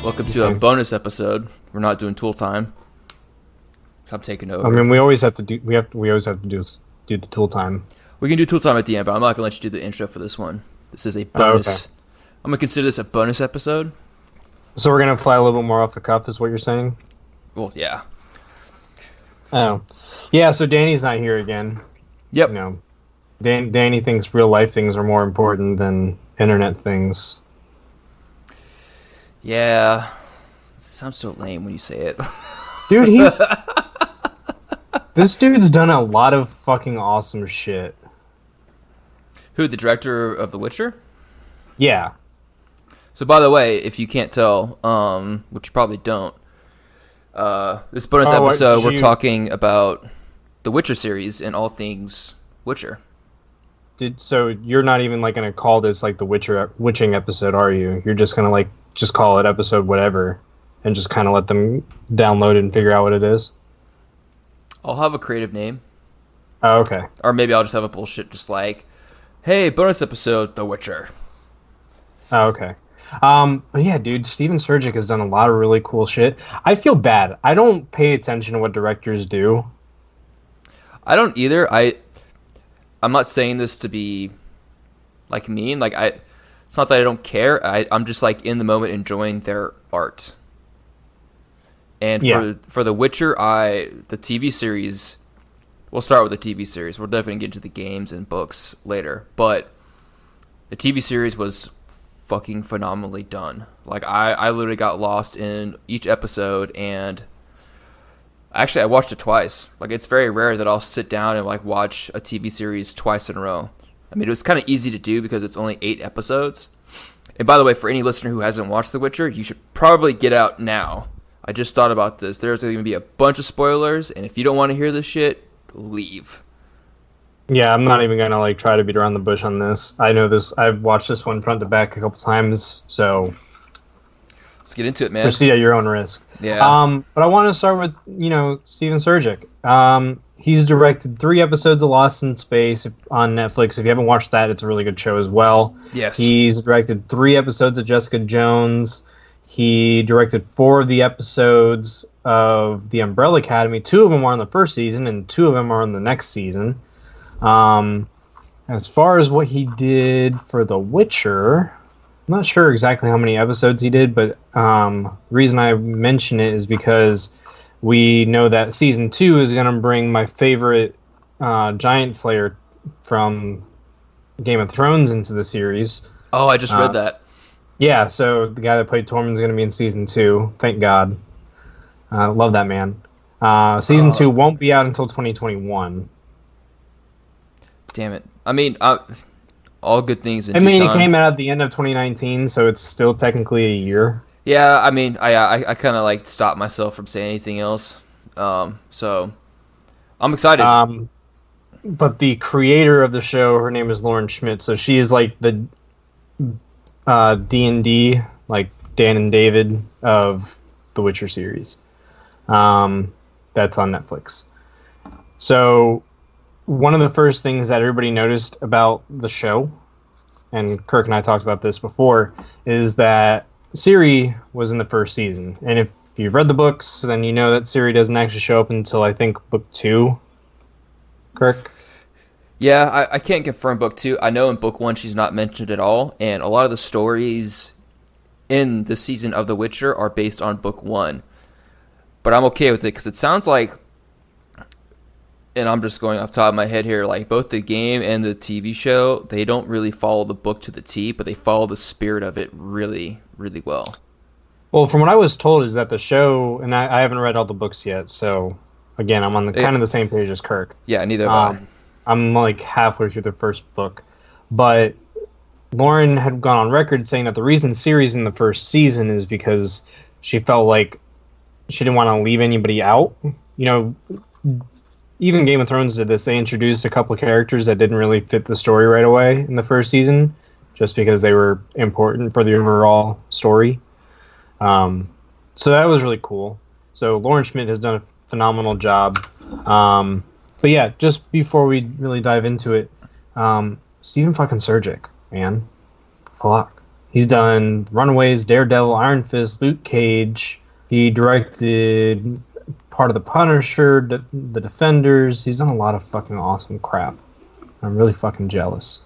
Welcome to a bonus episode. We're not doing tool time. So I'm taking over. I mean, we always have to do the tool time. We can do tool time at the end, but I'm not gonna let you do the intro for this one. This is a bonus. Oh, okay. I'm gonna consider this a bonus episode. So we're gonna fly a little bit more off the cuff, is what you're saying? Well, yeah. Oh, yeah. So Danny's not here again. Yep. You know, Danny thinks real life things are more important than internet things. Yeah. It sounds so lame when you say it. Dude, this dude's done a lot of fucking awesome shit. Who, the director of The Witcher? Yeah. So, by the way, if you can't tell, which you probably don't, this bonus episode, we're talking about the Witcher series and all things Witcher. So you're not even like gonna call this like the witching episode, are you? You're just gonna like just call it episode whatever, and just kind of let them download it and figure out what it is? I'll have a creative name. Oh, okay. Or maybe I'll just have a bullshit just like, hey, bonus episode, The Witcher. Oh, okay. But yeah, dude, Steven Surgic has done a lot of really cool shit. I feel bad. I don't pay attention to what directors do. I don't either. I'm not saying this to be like mean. Like it's not that I don't care. I'm just like in the moment enjoying their art. And for The Witcher, the TV series, we'll start with the TV series. We'll definitely get to the games and books later. But the TV series was fucking phenomenally done. Like I literally got lost in each episode, and actually I watched it twice. Like it's very rare that I'll sit down and like watch a TV series twice in a row. I mean, it was kind of easy to do because it's only 8 episodes. And by the way, for any listener who hasn't watched The Witcher, you should probably get out now. I just thought about this. There's going to be a bunch of spoilers, and if you don't want to hear this shit, leave. Yeah, I'm not even going to like try to beat around the bush on this. I know this. I've watched this one front to back a couple times, so let's get into it, man. Proceed at your own risk. Yeah. But I want to start with, Steven Surgic. He's directed 3 episodes of Lost in Space on Netflix. If you haven't watched that, it's a really good show as well. Yes. He's directed 3 episodes of Jessica Jones. He directed 4 of the episodes of The Umbrella Academy. 2 of them are in the first season, and 2 of them are in the next season. As far as what he did for The Witcher, I'm not sure exactly how many episodes he did, but the reason I mention it is because we know that season 2 is going to bring my favorite Giant Slayer from Game of Thrones into the series. Oh, I just read that. Yeah, so the guy that played Tormund's going to be in season 2. Thank God. Love that man. Season 2 won't be out until 2021. Damn it. I mean, all good things in due time. It came out at the end of 2019, so it's still technically a year. Yeah, I mean, I kind of like stopped myself from saying anything else. So I'm excited. But the creator of the show, her name is Lauren Schmidt, so she is like the D&D, like Dan and David of the Witcher series. That's on Netflix. So one of the first things that everybody noticed about the show, and Kirk and I talked about this before, is that Ciri was in the first season. And if you've read the books, then you know that Ciri doesn't actually show up until, I think, book 2. Kirk? Yeah, I can't confirm book 2. I know in book 1 she's not mentioned at all, and a lot of the stories in the season of The Witcher are based on book 1. But I'm okay with it because it sounds like, and I'm just going off the top of my head here, like both the game and the TV show, they don't really follow the book to the T, but they follow the spirit of it really, really well. Well, from what I was told is that the show, and I haven't read all the books yet, so again, I'm on kind of the same page as Kirk. Yeah, neither have I. I'm like halfway through the first book, but Lauren had gone on record saying that the reason Ciri's in the first season is because she felt like she didn't want to leave anybody out. Even Game of Thrones did this. They introduced a couple of characters that didn't really fit the story right away in the first season, just because they were important for the overall story. So that was really cool. So Lauren Schmidt has done a phenomenal job. But yeah, just before we really dive into it, Steven fucking Surgic, man. Fuck. He's done Runaways, Daredevil, Iron Fist, Luke Cage. He directed part of The Punisher, The Defenders. He's done a lot of fucking awesome crap. I'm really fucking jealous.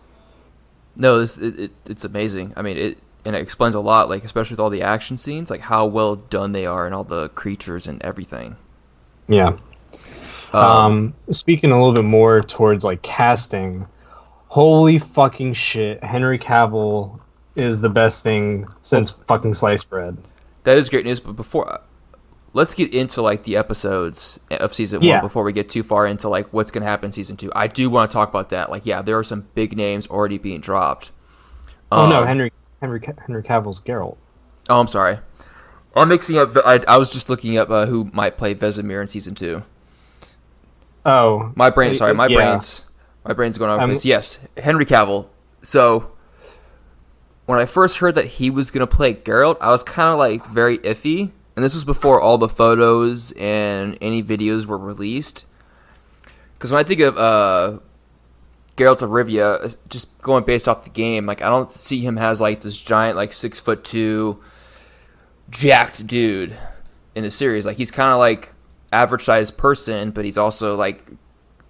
No, it's amazing. I mean, it explains a lot, like especially with all the action scenes, like how well done they are and all the creatures and everything. Yeah. Speaking a little bit more towards like casting, holy fucking shit, Henry Cavill is the best thing since fucking sliced bread. That is great news, but before let's get into like the episodes of season 1 before we get too far into like what's going to happen in season 2. I do want to talk about that. Like, yeah, there are some big names already being dropped. No, Henry Cavill's Geralt. Oh, I'm sorry. I'm mixing up. I was just looking up who might play Vesemir in season 2. Oh, my brain's going over this. Yes, Henry Cavill. So when I first heard that he was going to play Geralt, I was kind of like very iffy. And this was before all the photos and any videos were released. Because when I think of Geralt of Rivia, just going based off the game, like I don't see him as like this giant, like 6'2", jacked dude in the series. Like he's kind of like average sized person, but he's also like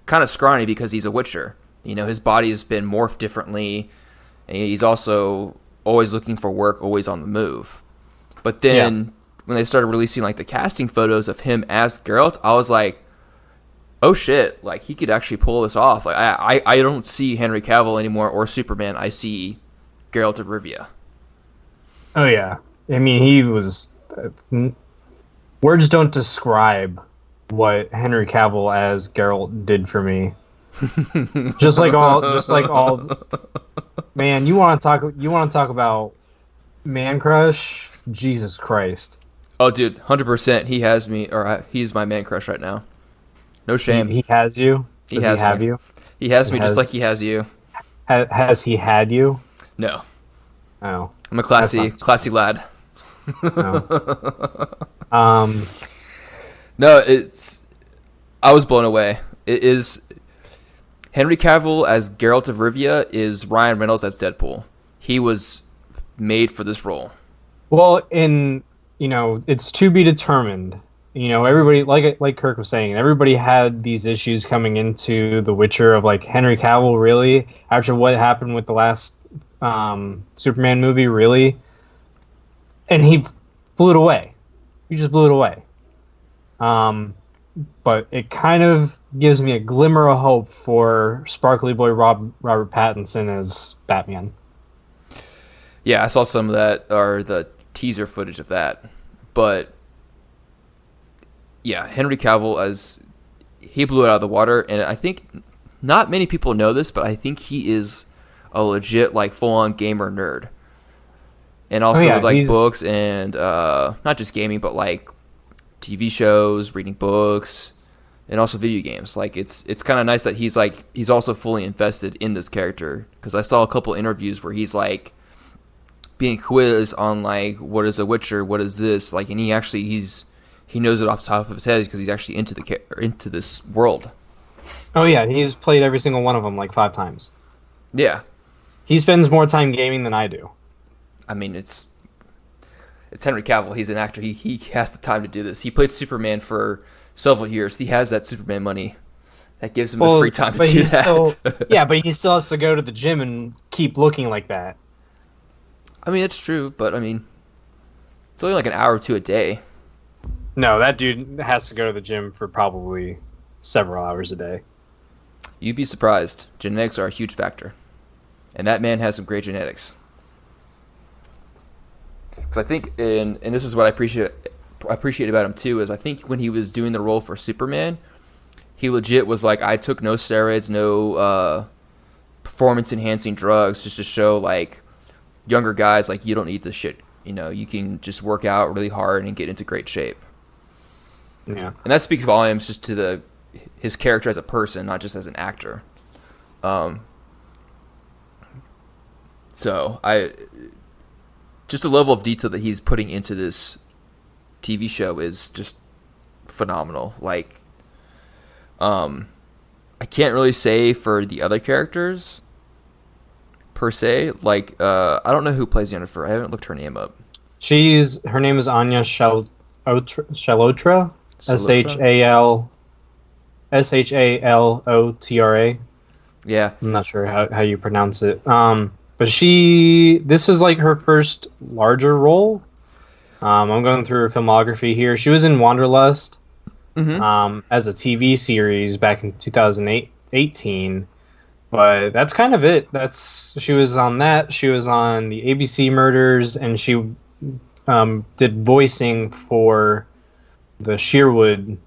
kind of scrawny because he's a Witcher. You know, his body has been morphed differently, and he's also always looking for work, always on the move. But then when they started releasing like the casting photos of him as Geralt, I was like, oh shit, like he could actually pull this off. Like I don't see Henry Cavill anymore or Superman. I see Geralt of Rivia. Oh yeah, I mean he was. Words don't describe what Henry Cavill as Geralt did for me. just like all. Man, you want to talk about man crush? Jesus Christ. Oh, dude, 100%. He has me, or he's my man crush right now. No shame. He has you. Does he have you? He has me just like he has you. Has he had you? No. Oh. I'm a classy lad. No. No, I was blown away. It is Henry Cavill as Geralt of Rivia is Ryan Reynolds as Deadpool. He was made for this role. Well, it's to be determined. Everybody, like Kirk was saying, everybody had these issues coming into The Witcher of like Henry Cavill, really, after what happened with the last Superman movie, really, and he blew it away. He just blew it away. But it kind of gives me a glimmer of hope for Sparkly Boy Robert Pattinson as Batman. Yeah, I saw some of that, or the teaser footage of that. But yeah, Henry Cavill he blew it out of the water, and I think not many people know this, but I think he is a legit like full-on gamer nerd. And also with like books and not just gaming, but like TV shows, reading books, and also video games. Like it's kind of nice that he's also fully invested in this character, because I saw a couple interviews where he's like being quizzed on like what is a Witcher, what is this, like, and he knows it off the top of his head because he's actually into this world. Oh yeah, he's played every single one of them like 5 times. Yeah, he spends more time gaming than I do. I mean, it's Henry Cavill. He's an actor. He has the time to do this. He played Superman for several years. He has that Superman money. That gives him the free time to do that. Yeah, but he still has to go to the gym and keep looking like that. I mean, it's true, but I mean, it's only like an hour or two a day. No, that dude has to go to the gym for probably several hours a day. You'd be surprised. Genetics are a huge factor. And that man has some great genetics. Because I think, and this is what I appreciate about him too, is I think when he was doing the role for Superman, he legit was like, I took no steroids, no performance-enhancing drugs, just to show like younger guys, like, you don't need this shit. You can just work out really hard and get into great shape. Yeah. And that speaks volumes just to his character as a person, not just as an actor. So just the level of detail that he's putting into this TV show is just phenomenal. Like, I can't really say for the other characters, per se. Like, I don't know who plays Yennefer. I haven't looked her name up. Her name is Anya Shalotra. Salotra? Shalotra. Yeah. I'm not sure how you pronounce it. But this is like her first larger role. I'm going through her filmography here. She was in Wanderlust as a TV series back in 2018. But that's kind of it. She was on that. She was on the ABC Murders, and she did voicing for the Sherwood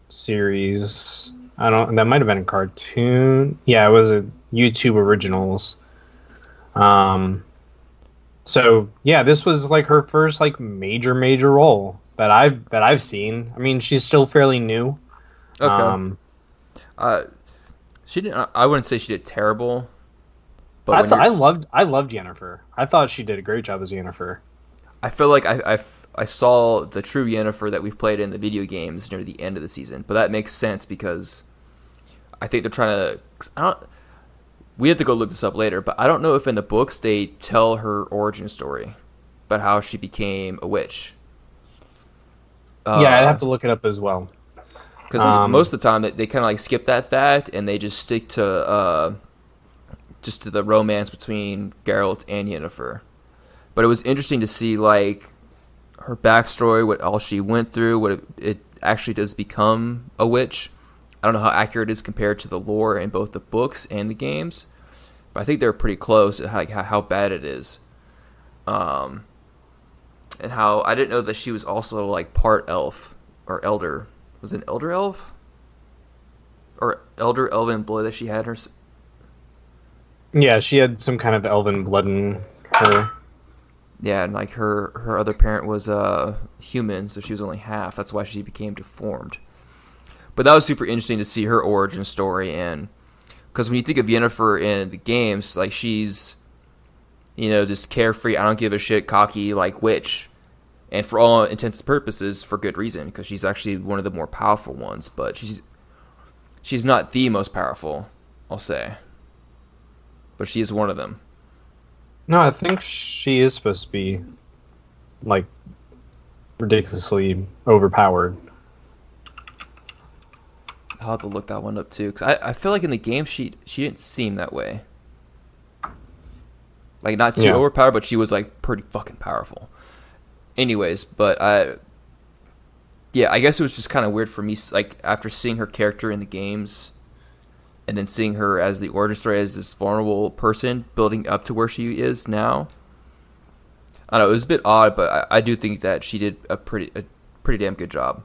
series. That might have been a cartoon. Yeah, it was a YouTube Originals. So yeah, this was like her first like major role that I've seen. I mean, she's still fairly new. Okay. She didn't. I wouldn't say she did terrible. But I loved Yennefer. I thought she did a great job as Yennefer. I feel like I saw the true Yennefer that we've played in the video games near the end of the season, but that makes sense because I think they're trying to. We have to go look this up later, but I don't know if in the books they tell her origin story about how she became a witch. Yeah, I'd have to look it up as well. Because most of the time they kind of like skip that fact and they just stick to just to the romance between Geralt and Yennefer. But it was interesting to see like her backstory, what all she went through, what it actually does become a witch. I don't know how accurate it is compared to the lore in both the books and the games, but I think they're pretty close at how bad it is. And how I didn't know that she was also like part elf or elder. Was it an elder elf? Or elder elven blood that she had her? Yeah, she had some kind of elven blood in her. Yeah, and like her other parent was human, so she was only half. That's why she became deformed. But that was super interesting to see her origin story, and because when you think of Yennefer in the games, like she's, just carefree, I don't give a shit, cocky, like witch, and for all intents and purposes, for good reason, because she's actually one of the more powerful ones. But she's not the most powerful, I'll say, but she is one of them. No, I think she is supposed to be like ridiculously overpowered. I'll have to look that one up too, because I feel like in the game she didn't seem that way. Like not too overpowered, but she was like pretty fucking powerful. Anyways, but I guess it was just kind of weird for me, like after seeing her character in the games, and then seeing her as the origin story as this vulnerable person building up to where she is now. I don't know, it was a bit odd, but I do think that she did a pretty damn good job.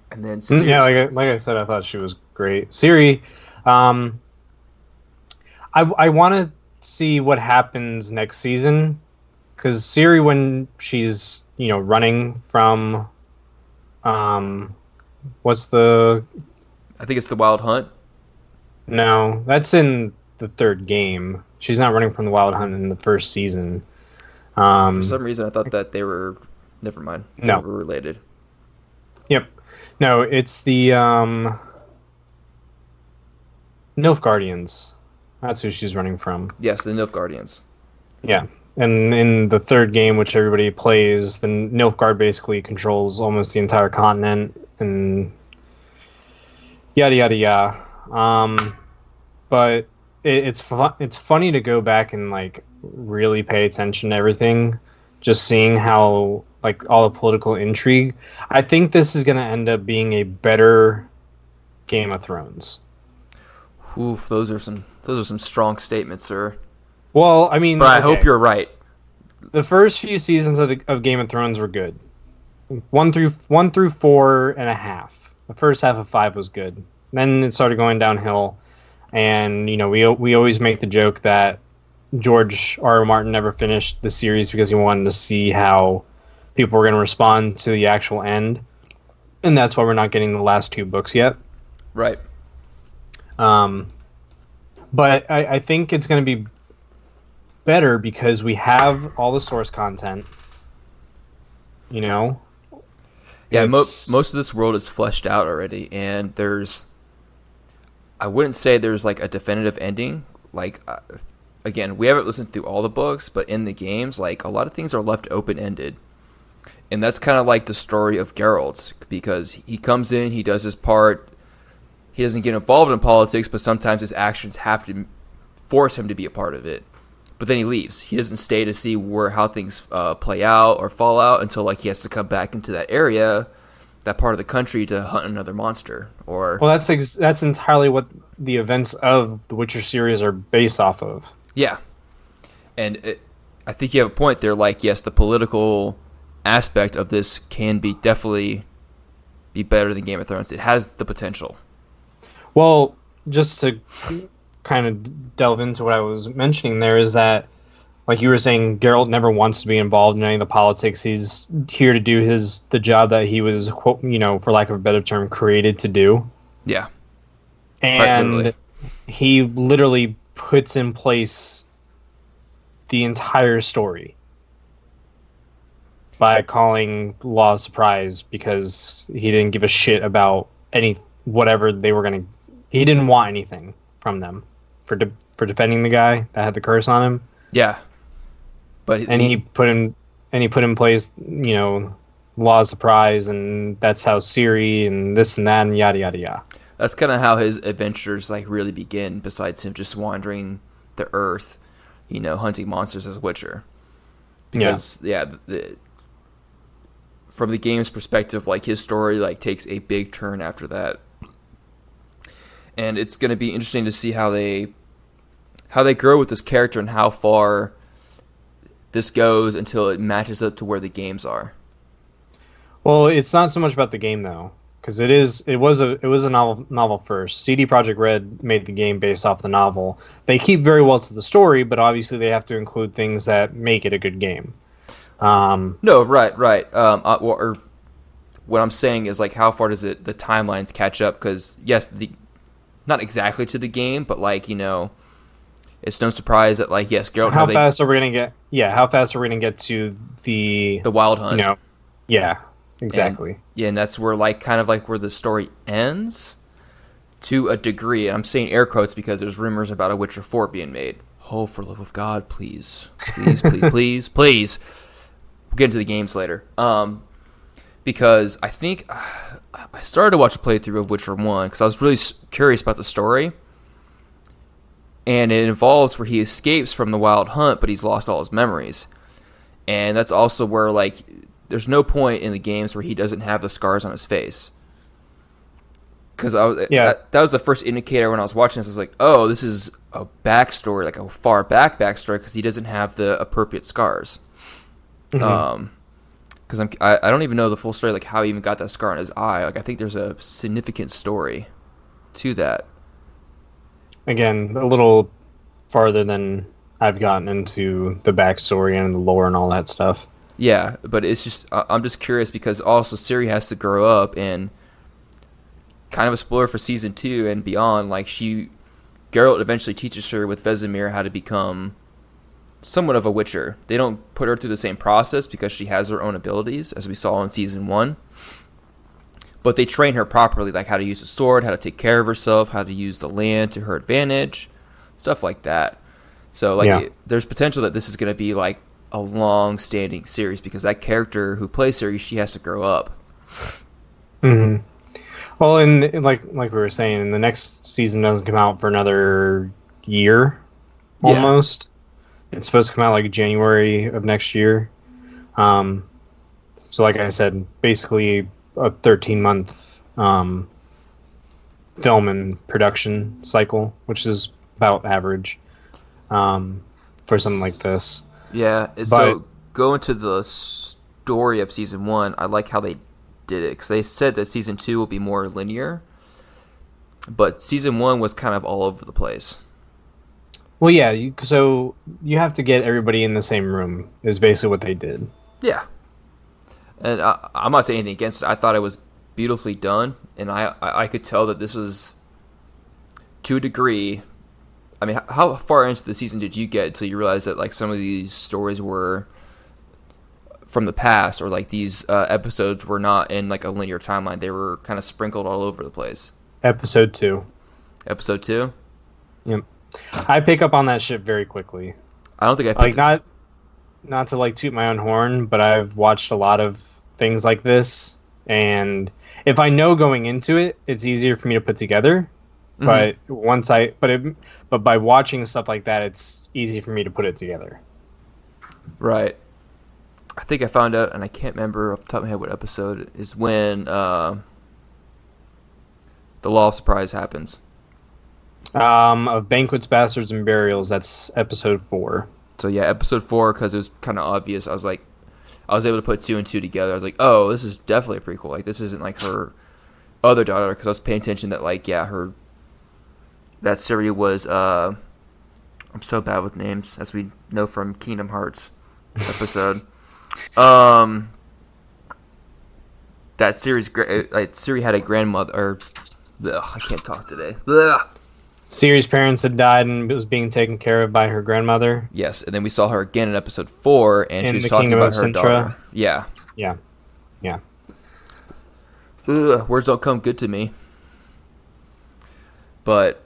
And then Ciri, yeah, like I said, I thought she was great. Ciri, I want to see what happens next season, because Ciri, when she's running from, what's the? I think it's the Wild Hunt. No, that's in the third game. She's not running from the Wild Hunt in the first season. For some reason, I thought that they were. Never mind. They were related. Yep. No, it's the Nilfgaardians. That's who she's running from. Yes, the Nilfgaardians. Yeah. And in the third game, which everybody plays, the Nilfgaard basically controls almost the entire continent and yada yada yada. But it's funny to go back and like really pay attention to everything, just seeing how like all the political intrigue. I think this is going to end up being a better Game of Thrones. Oof, those are some strong statements, sir. Well, I mean, but I hope you're right. The first few seasons of Game of Thrones were good. 1 through 4.5. The first half of 5 was good. Then it started going downhill, and we always make the joke that George R. R. Martin never finished the series because he wanted to see how people were going to respond to the actual end, and that's why we're not getting the last 2 books yet. Right. But I think it's going to be better because we have all the source content. Yeah, most of this world is fleshed out already, and I wouldn't say there's like a definitive ending like again, we haven't listened through all the books, but in the games, like a lot of things are left open ended. And that's kind of like the story of Geralt, because he comes in, he does his part, he doesn't get involved in politics, but sometimes his actions have to force him to be a part of it. But then he leaves. He doesn't stay to see how things play out or fall out until like he has to come back into that area, that part of the country, to hunt another monster. Or well, that's entirely what the events of the Witcher series are based off of. Yeah, and I think you have a point there. Like, yes, the political aspect of this can definitely be better than Game of Thrones. It has the potential. Well, just to kind of delve into what I was mentioning there is that, like you were saying, Geralt never wants to be involved in any of the politics. He's here to do the job that he was, for lack of a better term, created to do. Yeah. And he literally puts in place the entire story by calling Law of Surprise, because he didn't give a shit about whatever they were going to... He didn't want anything from them for defending the guy that had the curse on him. Yeah. But he put in place, Law of Surprise, and that's how Ciri and this and that and yada yada yada. That's kind of how his adventures like really begin, besides him just wandering the earth, hunting monsters as a Witcher. Because from the game's perspective, like his story like takes a big turn after that. And it's going to be interesting to see how they grow with this character and how far this goes until it matches up to where the games are. Well, it's not so much about the game though, because it was a novel first. CD Projekt Red made the game based off the novel. They keep very well to the story, but obviously they have to include things that make it a good game. No, right. What I'm saying is like, how far does the timelines catch up? Because yes, not exactly to the game, but like it's no surprise that like yes, Geralt. How fast are we gonna get? Yeah, how fast are we gonna get to the Wild Hunt? Yeah, exactly. And that's where like kind of like where the story ends to a degree. I'm saying air quotes because there's rumors about a Witcher 4 being made. Oh, for the love of God, please. We'll get into the games later. Because I think I started to watch a playthrough of Witcher 1 because I was really curious about the story. And it involves where he escapes from the Wild Hunt, but he's lost all his memories. And that's also where, like, there's no point in the games where he doesn't have the scars on his face. Because that was the first indicator when I was watching this. I was like, oh, this is a backstory, like a far back backstory, because he doesn't have the appropriate scars. Mm-hmm. Because I don't even know the full story, like how he even got that scar on his eye. Like I think there's a significant story to that. Again, a little farther than I've gotten into the backstory and the lore and all that stuff. Yeah, but it's just I'm just curious because also Ciri has to grow up, and kind of a spoiler for season 2 and beyond. Like Geralt eventually teaches her with Vesemir how to become somewhat of a Witcher. They don't put her through the same process because she has her own abilities, as we saw in season 1. But they train her properly, like how to use a sword, how to take care of herself, how to use the land to her advantage, stuff like that. So, there's potential that this is going to be like a long-standing series because that character who plays Ciri, she has to grow up. Mm-hmm. Well, and like we were saying, the next season doesn't come out for another year, almost. Yeah. It's supposed to come out like January of next year. So, like I said, basically a 13-month film and production cycle, which is about average for something like this. Yeah, so going to the story of season 1, I like how they did it, because they said that season 2 will be more linear, but season 1 was kind of all over the place. Well, yeah, so you have to get everybody in the same room, is basically what they did. Yeah. And I'm not saying anything against it. I thought it was beautifully done, and I could tell that this was, to a degree... I mean, how far into the season did you get until you realized that like some of these stories were from the past, or like these episodes were not in like a linear timeline? They were kind of sprinkled all over the place. Episode 2. Episode 2? Yep. I pick up on that shit very quickly. I don't think I Like picked not to like toot my own horn, but I've watched a lot of things like this, and if I know going into it, it's easier for me to put together. But but by watching stuff like that, it's easy for me to put it together. Right. I think I found out, and I can't remember off the top of my head what episode, is when the Law of Surprise happens. Of Banquets, Bastards, and Burials, that's episode 4. So yeah, episode 4, because it was kind of obvious. I was able to put 2 and 2 together. I was like, oh, this is definitely a prequel. Like, this isn't like her other daughter, because I was paying attention that, like, yeah, that Siri was, I'm so bad with names, as we know from Kingdom Hearts episode. That Siri had a grandmother, or, I can't talk today. Ugh. Siri's parents had died and was being taken care of by her grandmother. Yes, and then we saw her again in episode 4, and she was talking about her daughter. Yeah. Yeah. Ugh, words don't come good to me. But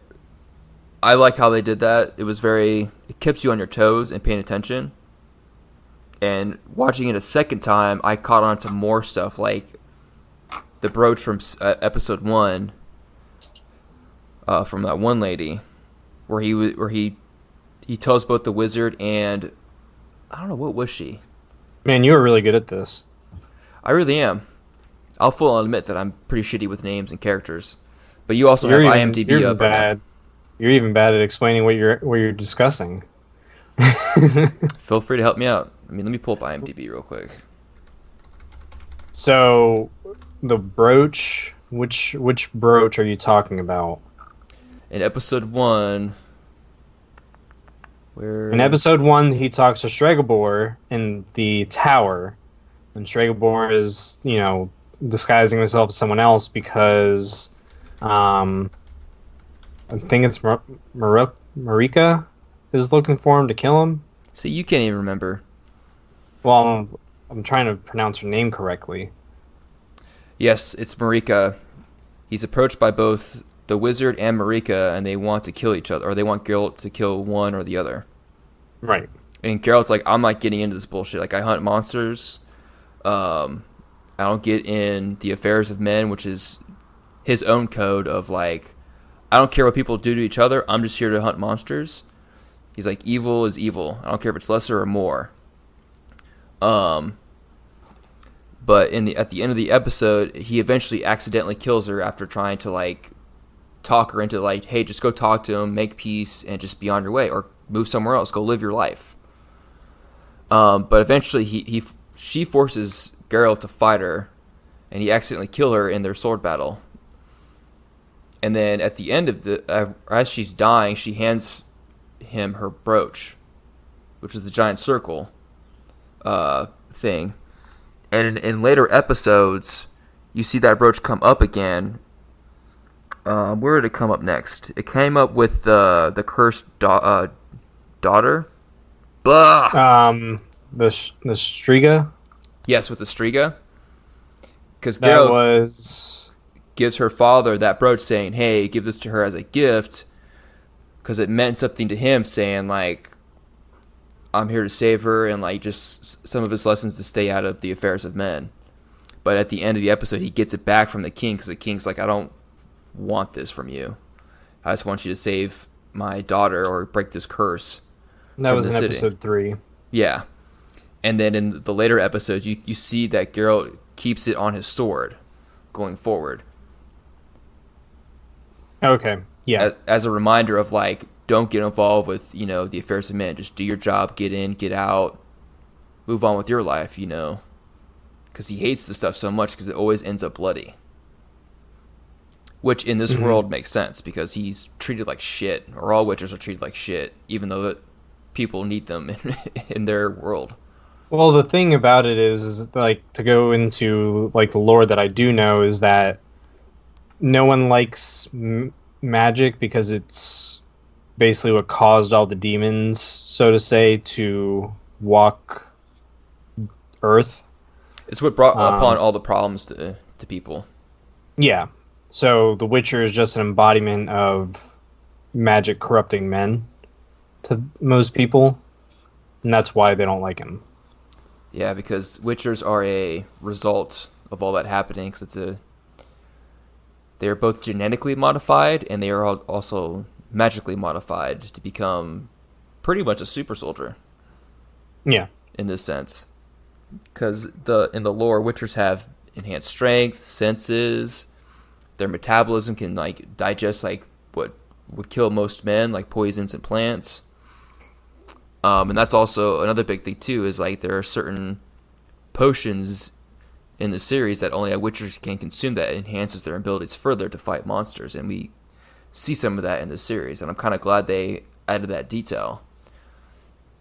I like how they did that. It keeps you on your toes and paying attention. And watching it a second time, I caught on to more stuff, like the brooch from episode 1, from that one lady, where he tells both the wizard and I don't know, what was she? Man, you were really good at this. I really am. I'll full on admit that I'm pretty shitty with names and characters. But you also You're have even, IMDb you're up. bad. You're even bad at explaining what you're discussing. Feel free to help me out. I mean, let me pull up IMDb real quick. So, the brooch, which brooch are you talking about? In episode 1, In episode 1, he talks to Stregobor in the tower, and Stregobor is, disguising himself as someone else because, I think it's Marika is looking for him to kill him. So you can't even remember. Well, I'm trying to pronounce her name correctly. Yes, it's Marika. He's approached by both the wizard and Marika, and they want to kill each other, or they want Geralt to kill one or the other. Right. And Geralt's like, I'm not getting into this bullshit. Like, I hunt monsters. I don't get in the affairs of men, which is his own code of, like, I don't care what people do to each other. I'm just here to hunt monsters. He's like, evil is evil. I don't care if it's lesser or more. But at the end of the episode, he eventually accidentally kills her after trying to, like, talk her into, like, hey, just go talk to him, make peace, and just be on your way, or move somewhere else, go live your life. But eventually, she forces Geralt to fight her, and he accidentally kills her in their sword battle. And then at the end of as she's dying, she hands him her brooch, which is the giant circle thing. And in later episodes, you see that brooch come up again. Where did it come up next? It came up with the cursed daughter. Blah! The Striga? Yes, with the Striga. Because That was... gives her father that brooch saying, hey, give this to her as a gift, because it meant something to him, saying, like, I'm here to save her, and, like, just some of his lessons to stay out of the affairs of men. But at the end of the episode, he gets it back from the king, because the king's like, I don't want this from you. I just want you to save my daughter or break this curse. That was in episode 3. Yeah. And then in the later episodes, you see that Geralt keeps it on his sword going forward. Okay, yeah. As a reminder of, like, don't get involved with, the affairs of men. Just do your job, get in, get out, move on with your life, Because he hates the stuff so much because it always ends up bloody. Which in this world makes sense because he's treated like shit, or all witchers are treated like shit, even though that people need them in their world. Well, the thing about it is like, to go into, like, the lore that I do know is that no one likes magic because it's basically what caused all the demons, so to say, to walk Earth. It's what brought upon all the problems to people. Yeah. So The Witcher is just an embodiment of magic corrupting men to most people, and that's why they don't like him. Yeah, because Witchers are a result of all that happening. Because they are both genetically modified and they are also magically modified to become pretty much a super soldier. Yeah. In this sense, because in the lore, Witchers have enhanced strength, senses. Their metabolism can like digest like what would kill most men, like poisons and plants. And that's also another big thing too. Is like there are certain potions in the series that only Witchers can consume that enhances their abilities further to fight monsters, and we see some of that in the series. And I'm kind of glad they added that detail.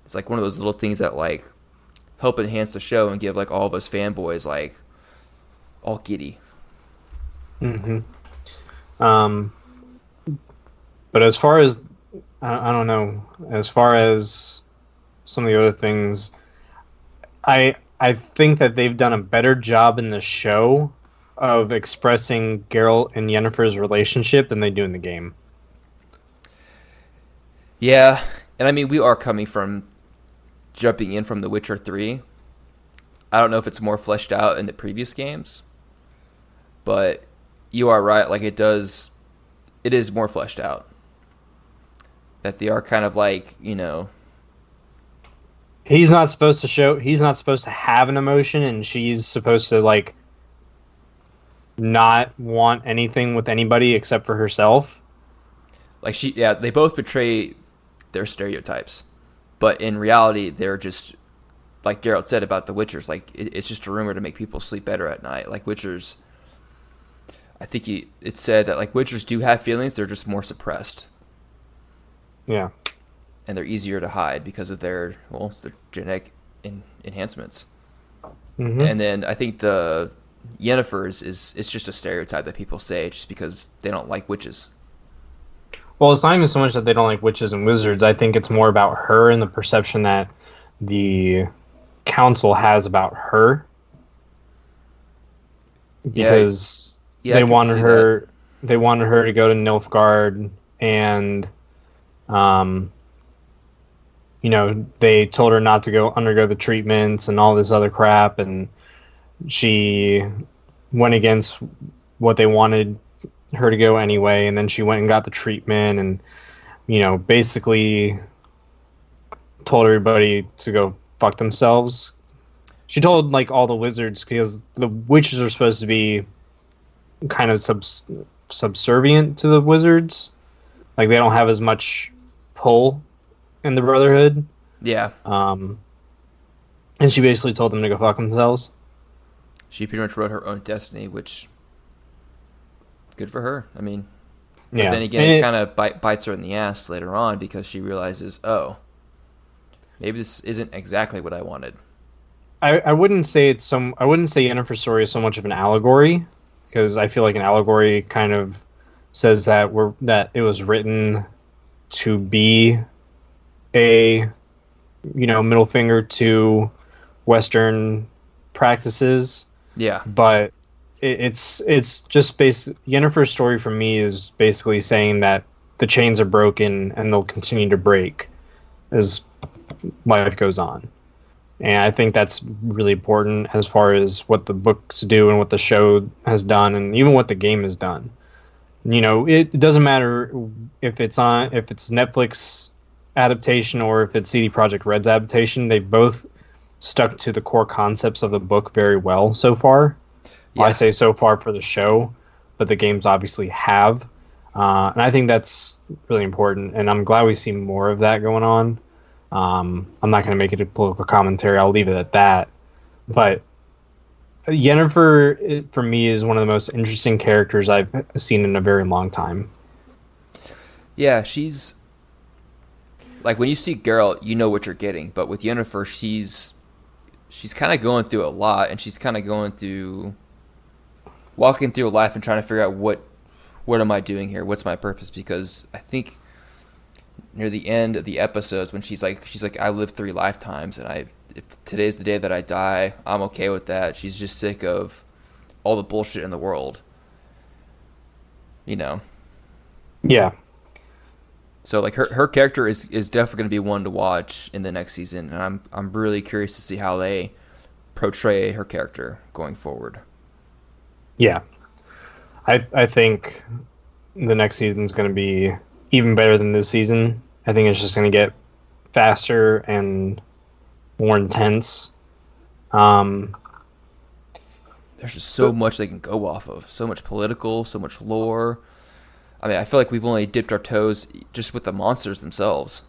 It's like one of those little things that like help enhance the show and give like all of us fanboys like all giddy. Mm-hmm. But as far as I don't know, as far as some of the other things, I think that they've done a better job in the show of expressing Geralt and Yennefer's relationship than they do in the game. Yeah, and I mean we are coming from jumping in from The Witcher 3. I don't know if it's more fleshed out in the previous games, but you are right. Like it is more fleshed out. That they are kind of like, He's not supposed to have an emotion, and she's supposed to like not want anything with anybody except for herself. like they both portray their stereotypes, but in reality, they're just like Geralt said about the Witchers. Like it's just a rumor to make people sleep better at night. Like Witchers, I think it said that like Witchers do have feelings, they're just more suppressed. Yeah. And they're easier to hide because of it's their genetic enhancements. Mm-hmm. And then I think the Yennefer's it's just a stereotype that people say just because they don't like witches. Well, it's not even so much that they don't like witches and wizards. I think it's more about her and the perception that the council has about her. Because they wanted her to go to Nilfgaard, and they told her not to undergo the treatments and all this other crap, and she went against what they wanted her to go anyway, and then she went and got the treatment, and basically told everybody to go fuck themselves. She told like all the wizards, because the witches are supposed to be kind of subservient to the wizards, like they don't have as much pull in the Brotherhood. Yeah. And she basically told them to go fuck themselves. She pretty much wrote her own destiny, which good for her. I mean, but yeah. Then again, it kind of bites her in the ass later on because she realizes, oh, maybe this isn't exactly what I wanted. I wouldn't say Yennefer's story is so much of an allegory, because I feel like an allegory kind of says that it was written to be a middle finger to Western practices. Yeah. But it's just Yennefer's story for me is basically saying that the chains are broken and they'll continue to break as life goes on. And I think that's really important as far as what the books do and what the show has done, and even what the game has done. It doesn't matter if it's Netflix adaptation or if it's CD Projekt Red's adaptation. They both stuck to the core concepts of the book very well so far. Yeah. I say so far for the show, but the games obviously have. And I think that's really important, and I'm glad we see more of that going on. I'm not going to make it a political commentary. I'll leave it at that. But Yennefer, for me, is one of the most interesting characters I've seen in a very long time. Yeah, she's like, when you see Geralt, you know what you're getting. But with Yennefer, she's kind of going through a lot, and she's kind of walking through life and trying to figure out what am I doing here? What's my purpose? Because I think near the end of the episodes, when she's like, I lived 3 lifetimes, and if today's the day that I die, I'm okay with that. She's just sick of all the bullshit in the world. Yeah. So like her character is definitely going to be one to watch in the next season, and I'm really curious to see how they portray her character going forward. Yeah, I think the next season is going to be even better than this season. I think it's just going to get faster and more intense. There's just so much they can go off of. So much political, so much lore. I mean, I feel like we've only dipped our toes just with the monsters themselves.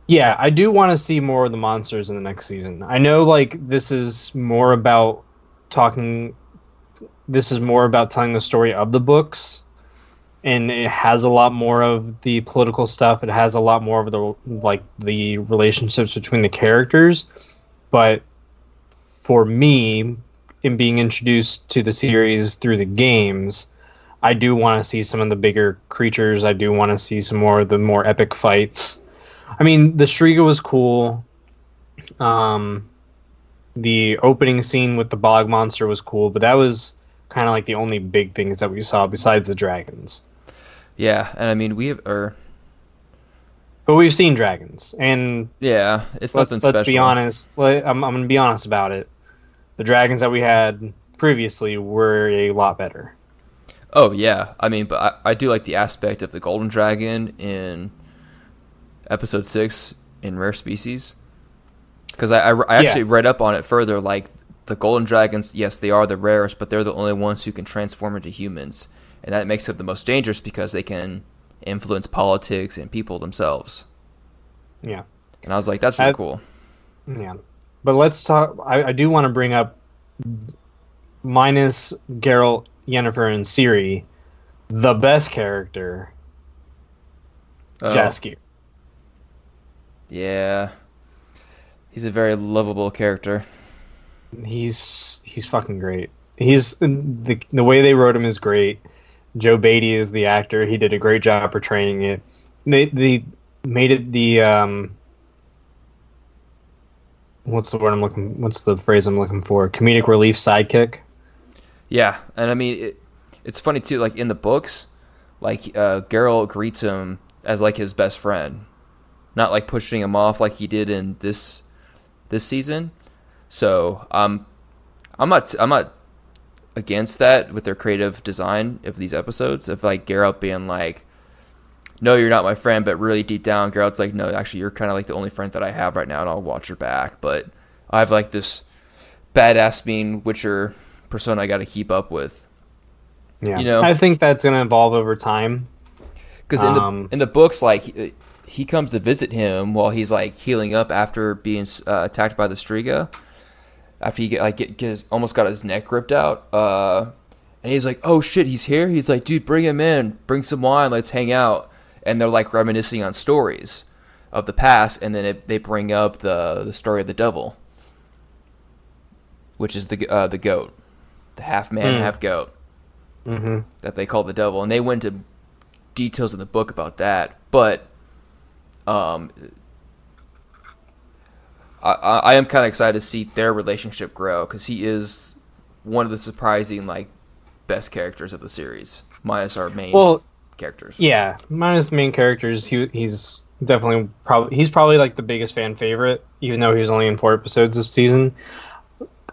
Yeah, I do want to see more of the monsters in the next season. I know, like, this is more about talking. This is more about telling the story of the books, and it has a lot more of the political stuff. It has a lot more of the relationships between the characters. But for me, in being introduced to the series through the games, I do want to see some of the bigger creatures. I do want to see some more of the more epic fights. I mean, the Striga was cool. The opening scene with the bog monster was cool, but that was kind of like the only big things that we saw besides the dragons. Yeah, and I mean But we've seen dragons, and yeah, it's nothing special. Let's be honest. I'm going to be honest about it. The dragons that we had previously were a lot better. Oh yeah, I mean, but I do like the aspect of the golden dragon in episode 6 in Rare Species, because I actually read up on it further. Like the golden dragons, yes, they are the rarest, but they're the only ones who can transform into humans, and that makes them the most dangerous because they can influence politics and people themselves. Yeah, and I was like, that's really cool. Yeah, but let's talk. I do want to bring up, minus Geralt, Yennefer, and Ciri, the best character, Jaskier. Yeah, he's a very lovable character. He's fucking great. He's the way they wrote him is great. Joe Beatty is the actor. He did a great job portraying it. They made it the what's the phrase I'm looking for? Comedic relief sidekick. Yeah, and I mean it's funny too. Like in the books, like Geralt greets him as like his best friend, not like pushing him off like he did in this season. So I'm not against that with their creative design of these episodes. Of like Geralt being like, "No, you're not my friend," but really deep down, Geralt's like, "No, actually, you're kind of like the only friend that I have right now, and I'll watch your back." But I have like this badass mean Witcher persona I got to keep up with. Yeah, you know, I think that's gonna evolve over time. Because in the books, like he comes to visit him while he's like healing up after being attacked by the Striga. After he almost got his neck ripped out, and he's like, "Oh shit, he's here." He's like, "Dude, bring him in. Bring some wine. Let's hang out." And they're like reminiscing on stories of the past, and then they bring up the story of the devil, which is the goat, the half man, half goat, that they call the devil, and they went into details in the book about that. But I am kind of excited to see their relationship grow, because he is one of the surprising like best characters of the series, minus our main characters. Yeah, minus the main characters, he's definitely probably like the biggest fan favorite, even though he's only in 4 episodes this season.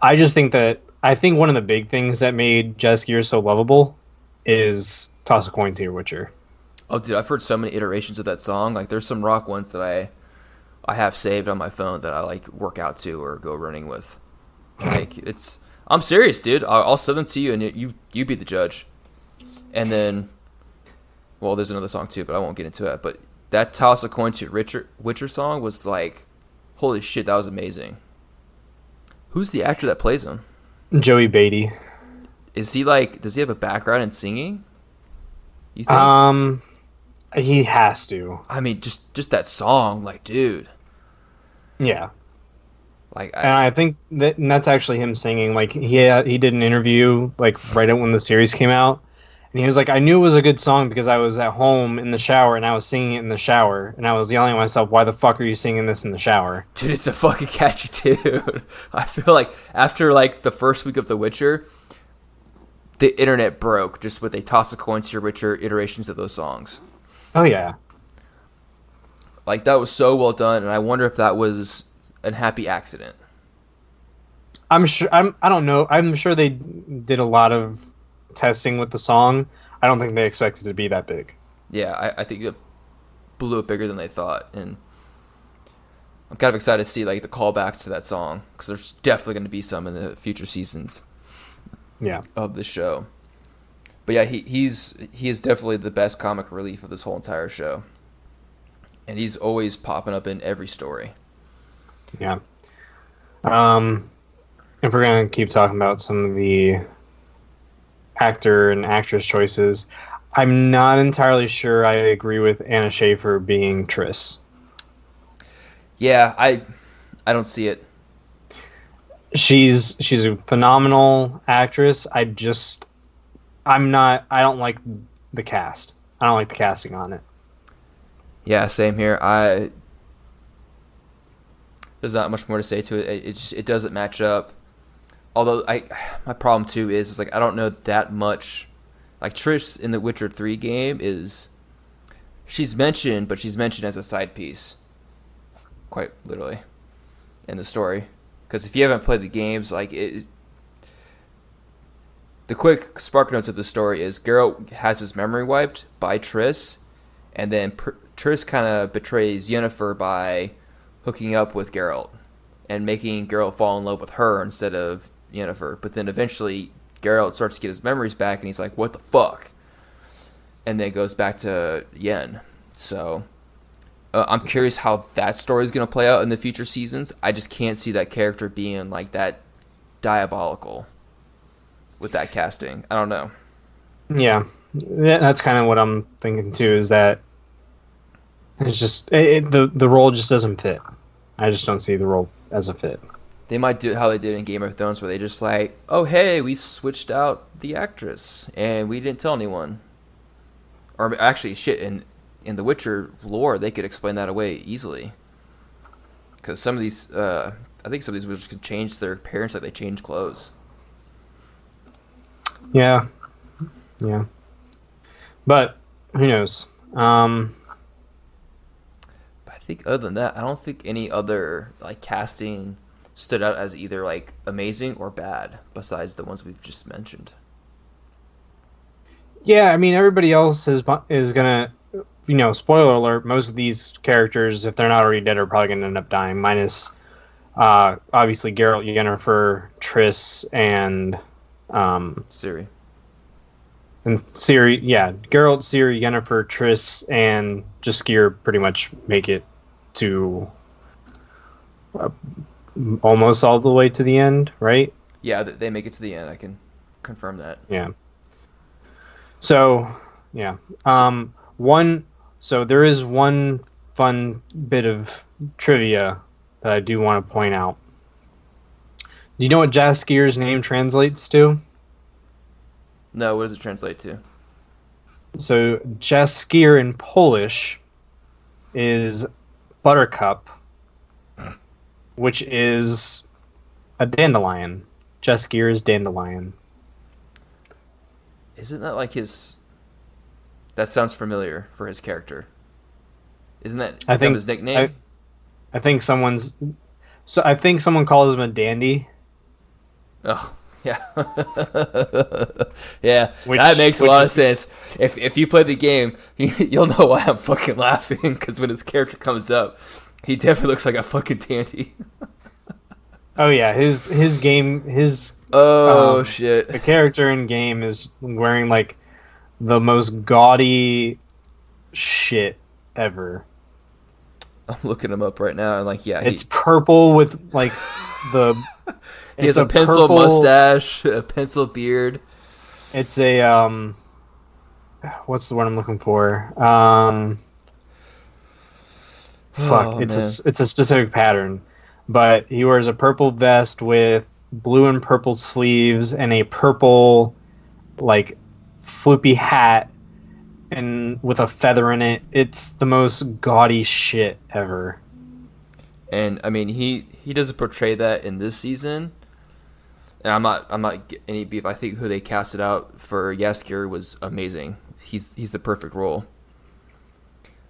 I think one of the big things that made Jaskier so lovable is "Toss a Coin to Your Witcher." Oh, dude, I've heard so many iterations of that song. Like, there's some rock ones that I have saved on my phone that I like work out to or go running with. Like, I'm serious, dude. I'll send them to you, and you be the judge. And then, well, there's another song too, but I won't get into it. But that "Toss a Coin to Your Witcher" song was like, holy shit, that was amazing. Who's the actor that plays him? Joey Beatty. Is he like? Does he have a background in singing? You think? He has to. I mean, just that song, like, dude. Yeah. Like, and I think that's actually him singing. Like, he did an interview like right when the series came out, and he was like, "I knew it was a good song because I was at home in the shower and I was singing it in the shower, and I was yelling at myself, why the fuck are you singing this in the shower?" Dude, it's a fucking catchy tune. I feel like after like the first week of The Witcher, the internet broke just with a "Toss a Coin to Your Witcher" iterations of those songs. Oh yeah. Like, that was so well done, and I wonder if that was a happy accident. I'm sure. I don't know. I'm sure they did a lot of testing with the song. I don't think they expected it to be that big. Yeah, I think it blew up bigger than they thought, and I'm kind of excited to see like the callbacks to that song because there's definitely going to be some in the future seasons. Yeah. Of the show. But yeah, he is definitely the best comic relief of this whole entire show, and he's always popping up in every story. Yeah. If we're gonna keep talking about some of the actor and actress choices, I'm not entirely sure I agree with Anna Schaefer being Triss. Yeah, I don't see it. She's a phenomenal actress. I don't like the cast. I don't like the casting on it. Yeah, same here. There's not much more to say to it. It doesn't match up. Although my problem too is like I don't know that much. Like Trish in the Witcher 3 game she's mentioned, but she's mentioned as a side piece, quite literally, in the story. Because if you haven't played the games, like the quick spark notes of the story is Geralt has his memory wiped by Triss, and then Triss kind of betrays Yennefer by hooking up with Geralt and making Geralt fall in love with her instead of Yennefer. But then eventually Geralt starts to get his memories back, and he's like, "What the fuck?" And then it goes back to Yen. So I'm curious how that story is going to play out in the future seasons. I just can't see that character being like that diabolical with that casting. I don't know. Yeah, that's kind of what I'm thinking too. Is that it's just the role just doesn't fit. I just don't see the role as a fit. They might do how they did in Game of Thrones, where they just like, oh hey, we switched out the actress and we didn't tell anyone. Or actually, shit, in the Witcher lore, they could explain that away easily. Because some of these, I think some of these witches could change their appearance like they change clothes. Yeah. But who knows? But I think other than that, I don't think any other like casting stood out as either like amazing or bad besides the ones we've just mentioned. Yeah, I mean everybody else is gonna, spoiler alert. Most of these characters, if they're not already dead, are probably gonna end up dying. Minus, obviously Geralt, Yennefer, Triss, and Ciri. And Ciri, yeah, Geralt, Ciri, Yennefer, Triss, and Jaskier pretty much make it to almost all the way to the end, right? Yeah, they make it to the end. I can confirm that. Yeah. So, yeah. So there is one fun bit of trivia that I do want to point out. Do you know what Jaskier's name translates to? No, what does it translate to? So Jaskier in Polish is buttercup, which is a dandelion. Jaskier is dandelion. Isn't that like his... That sounds familiar for his character. Isn't that his nickname? I think someone calls him a dandy. Oh, yeah. Yeah, that makes a lot of sense. If you play the game, you'll know why I'm fucking laughing, because when his character comes up, he definitely looks like a fucking dandy. Oh yeah, his shit. The character in game is wearing like the most gaudy shit ever. I'm looking him up right now, and like, yeah, it's purple with like the. He has a pencil mustache, a pencil beard. It's a what's the word I'm looking for? It's a specific pattern, but he wears a purple vest with blue and purple sleeves and a purple like floopy hat and with a feather in it. It's the most gaudy shit ever. And I mean, he doesn't portray that in this season. And I'm not getting any beef. I think who they casted out for Jaskier was amazing. He's the perfect role.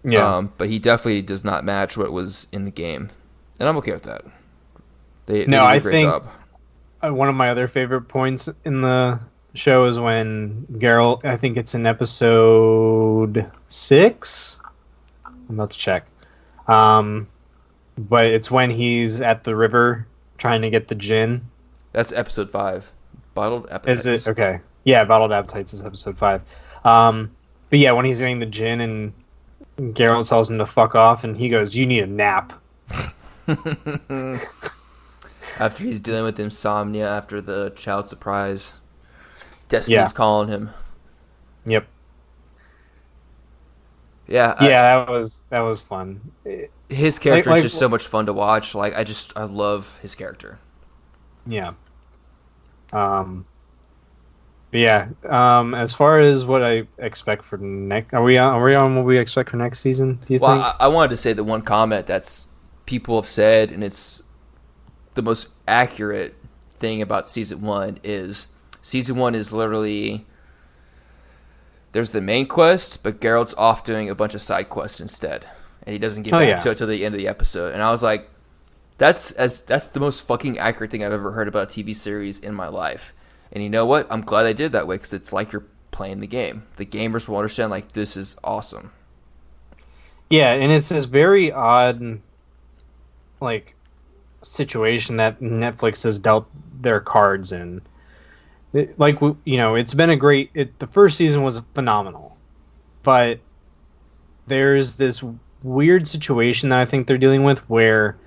Yeah. But he definitely does not match what was in the game, and I'm okay with that. They No, did I a great think job. one of my other favorite points in the show is when Geralt, I think it's in episode 6. I'm about to check. But it's when he's at the river trying to get the gin. That's episode 5, Bottled Appetites. Is it? Okay. Yeah, Bottled Appetites is episode 5. But yeah, when he's getting the gin and Geralt tells him to fuck off and he goes, "You need a nap." After he's dealing with insomnia after the child surprise. Destiny's calling him. Yep. Yeah. Yeah, that was fun. His character is just so much fun to watch. Like I love his character. Yeah. But yeah. As far as what I expect for next, are we on what we expect for next season? Do you think? I wanted to say the one comment that's people have said, and it's the most accurate thing about season 1 is literally there's the main quest, but Geralt's off doing a bunch of side quests instead, and he doesn't get back to it till the end of the episode. And I was like, that's the most fucking accurate thing I've ever heard about a TV series in my life. And you know what? I'm glad they did that way because it's like you're playing the game. The gamers will understand like this is awesome. Yeah, and it's this very odd, like, situation that Netflix has dealt their cards in. It's been the first season was phenomenal, but there's this weird situation that I think they're dealing with where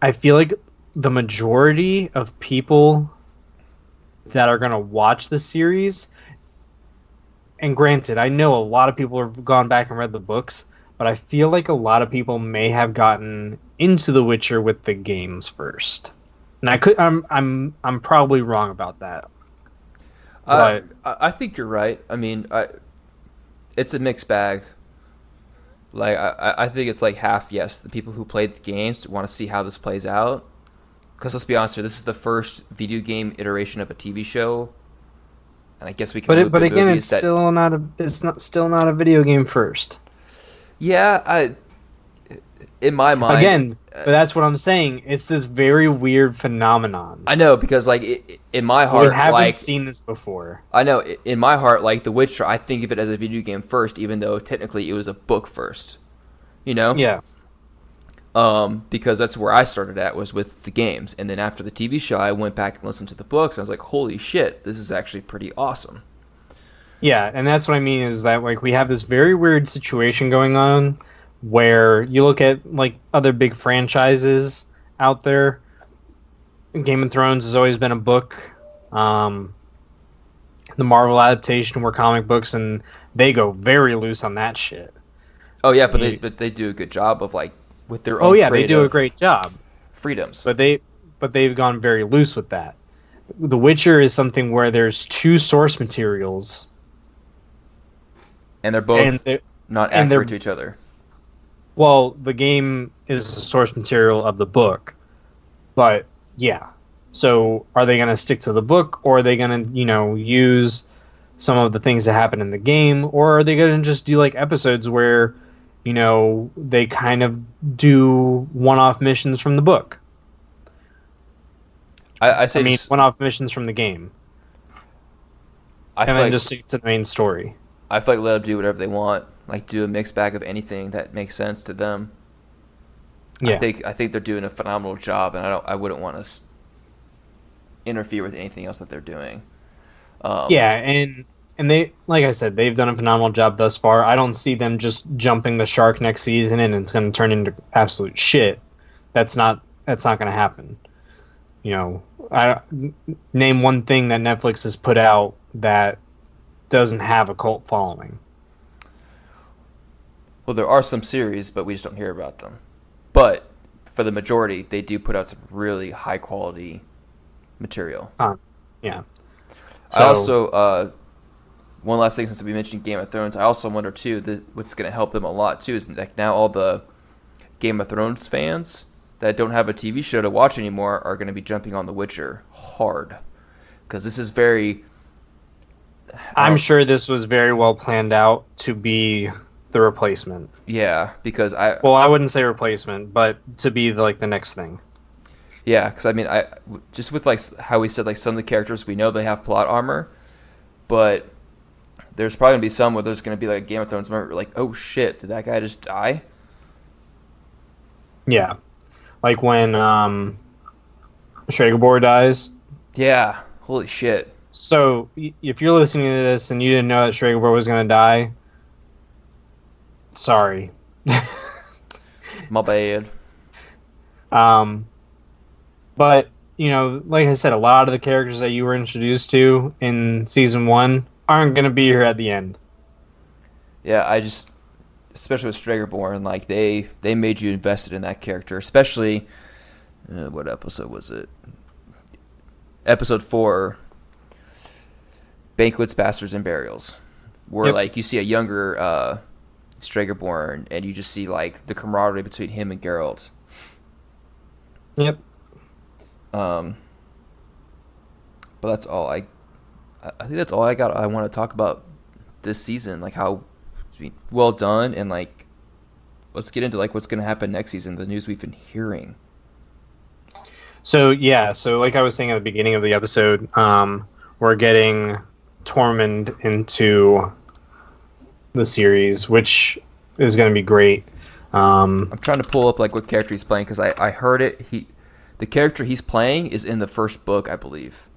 I feel like the majority of people that are going to watch the series, and granted, I know a lot of people have gone back and read the books, but I feel like a lot of people may have gotten into The Witcher with the games first. And I'm probably wrong about that. But I think you're right. I mean, it's a mixed bag. Like I think it's like half yes. The people who played the games want to see how this plays out. Because let's be honest here, this is the first video game iteration of a TV show, and I guess we can. But again, it's still not a video game first. Yeah, in my mind, again, but that's what I'm saying. It's this very weird phenomenon. I know because like in my heart, we haven't seen this before. I know in my heart, like The Witcher, I think of it as a video game first, even though technically it was a book first. You know? Yeah. Because that's where I started at was with the games, and then after the TV show, I went back and listened to the books, and I was like, "Holy shit, this is actually pretty awesome." Yeah, and that's what I mean is that like we have this very weird situation going on where you look at like other big franchises out there. Game of Thrones has always been a book. The Marvel adaptation were comic books, and they go very loose on that shit. Oh yeah, but they do a good job of like with their own. Oh yeah, they do a great job. Freedoms, but they've gone very loose with that. The Witcher is something where there's 2 source materials, and they're both not accurate to each other. Well, the game is the source material of the book, but yeah. So are they going to stick to the book, or are they going to, use some of the things that happen in the game, or are they going to just do like episodes where, they kind of do one-off missions from the book? I mean, one-off missions from the game. And then just stick to the main story. I feel like let them do whatever they want. Like do a mixed bag of anything that makes sense to them. Yeah. I think they're doing a phenomenal job, and I wouldn't want to interfere with anything else that they're doing. And they, like I said, they've done a phenomenal job thus far. I don't see them just jumping the shark next season and it's going to turn into absolute shit. That's not going to happen. Name one thing that Netflix has put out that doesn't have a cult following. Well, there are some series, but we just don't hear about them. But for the majority, they do put out some really high quality material. Yeah. I also, one last thing since we mentioned Game of Thrones, I also wonder too that what's going to help them a lot too is like now all the Game of Thrones fans that don't have a TV show to watch anymore are going to be jumping on The Witcher hard because this is very. I'm sure this was very well planned out to be the replacement. Yeah, because Well, I wouldn't say replacement, but to be like the next thing. yeah, because I mean, I just with like how we said like some of the characters we know they have plot armor, but there's probably gonna be some where there's gonna be like a Game of Thrones moment where like, oh shit, did that guy just die? Yeah, like when Stregobor dies. Yeah, holy shit. So if you're listening to this and you didn't know that Stregobor was going to die, sorry. My bad. But you know, like I said, a lot of the characters that you were introduced to in season 1 aren't going to be here at the end. Yeah, I just, especially with Stregobor, like they made you invested in that character, especially what episode was it? Episode 4, Banquets, Bastards, and Burials, where like you see a younger Stregobor, and you just see like the camaraderie between him and Geralt. Yep. But that's all I think that's all I want to talk about this season, like how well done, and like let's get into like what's going to happen next season, the news we've been hearing. So like I was saying at the beginning of the episode, we're getting Tormund into the series, which is going to be great. I'm trying to pull up like what character he's playing because I heard it. The character he's playing is in the first book, I believe.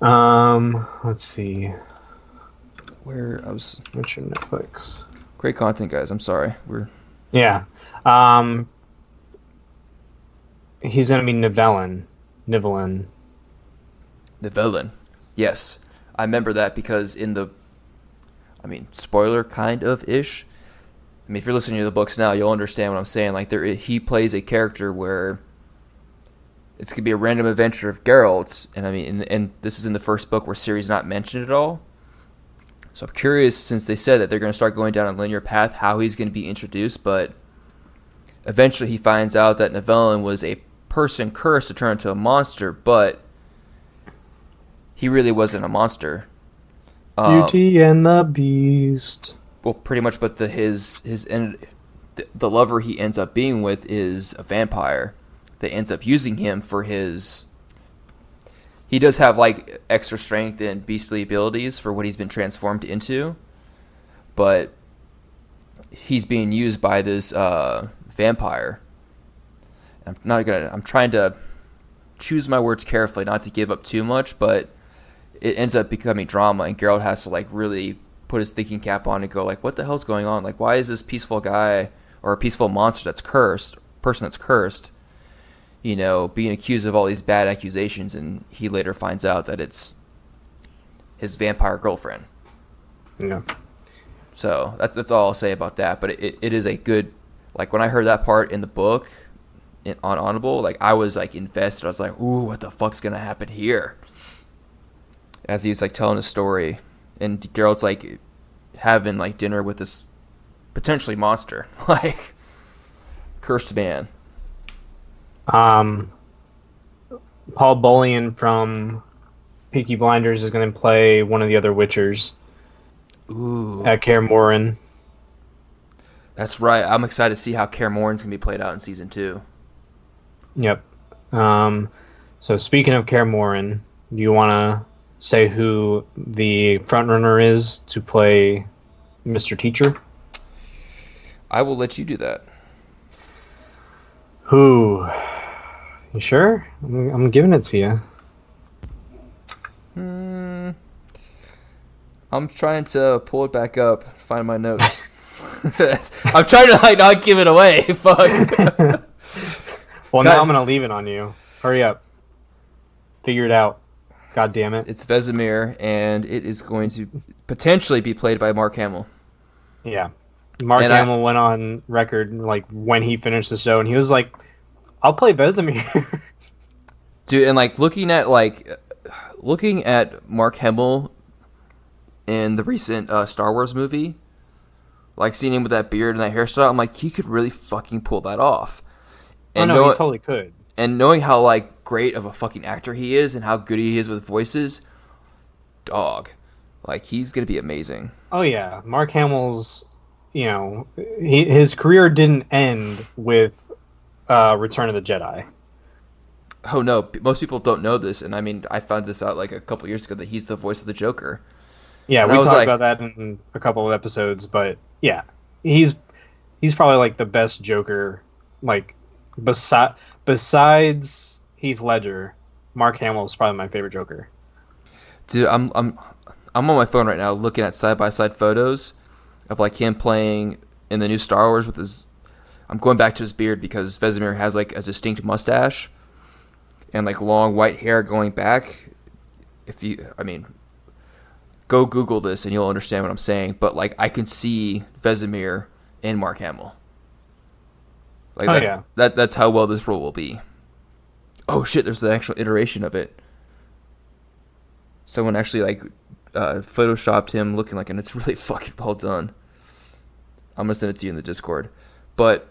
Let's see. Where I was. What's your Netflix? Great content, guys. I'm sorry. Yeah. He's gonna be Nivellen. Yes, I remember that because spoiler kind of ish. I mean, if you're listening to the books now, you'll understand what I'm saying. Like he plays a character where it's gonna be a random adventure of Geralt, and and this is in the first book where Ciri's not mentioned at all. So I'm curious, since they said that they're gonna start going down a linear path, how he's gonna be introduced. But eventually, he finds out that Nivellen was a person cursed to turn into a monster, but he really wasn't a monster. Beauty and the Beast. Well, pretty much, but the lover he ends up being with is a vampire that ends up using him for his. He does have like extra strength and beastly abilities for what he's been transformed into, but he's being used by this vampire. I'm trying to choose my words carefully, not to give up too much, but it ends up becoming drama, and Geralt has to like really put his thinking cap on and go like, what the hell's going on? Like, why is this peaceful guy or a peaceful monster that's cursed, being accused of all these bad accusations, and he later finds out that it's his vampire girlfriend. Yeah. So that's all I'll say about that. But it is a good, like when I heard that part in the book on Audible, like I was like invested. I was like, ooh, what the fuck's gonna happen here? As he's like telling the story, and Geralt's like having like dinner with this potentially monster, like cursed man. Paul Bullion from Peaky Blinders is going to play one of the other Witchers. Ooh. At Kaer Morhen. That's right. I'm excited to see how Kaer Morhen's going to be played out in season 2. Yep. So speaking of Kaer Morhen, do you want to say who the frontrunner is to play Mr. Teacher? I will let you do that. Who? You sure? I'm giving it to you. I'm trying to pull it back up, find my notes. I'm trying to like not give it away. Fuck. Well, now I'm gonna leave it on you. Hurry up. Figure it out. God damn it. It's Vesemir, and it is going to potentially be played by Mark Hamill. Yeah. Mark Hamill went on record like when he finished the show, and he was like, I'll play Vesemir. Dude, and like looking at Mark Hamill in the recent Star Wars movie, like seeing him with that beard and that hairstyle, I'm like, he could really fucking pull that off. And he totally could. And knowing how like great of a fucking actor he is and how good he is with voices, dog, like he's gonna be amazing. Oh yeah, Mark Hamill's, his career didn't end with Return of the Jedi. Oh no, most people don't know this, and I mean, I found this out like a couple years ago that he's the voice of the Joker, Yeah, and I we was talked like, about that in a couple of episodes, but yeah, he's he's probably like the best Joker, like besides Heath Ledger. Mark Hamill is probably my favorite Joker. dude, I'm on my phone right now looking at side by side photos of like him playing in the new Star Wars with his. I'm going back to his beard because Vesemir has like a distinct mustache and like long white hair going back. I mean, go Google this and you'll understand what I'm saying. But like, I can see Vesemir and Mark Hamill. Like Oh yeah, that's how well this role will be. Oh shit! There's the actual iteration of it. Someone actually like photoshopped him looking like, and it's really fucking well done. I'm gonna send it to you in the Discord, but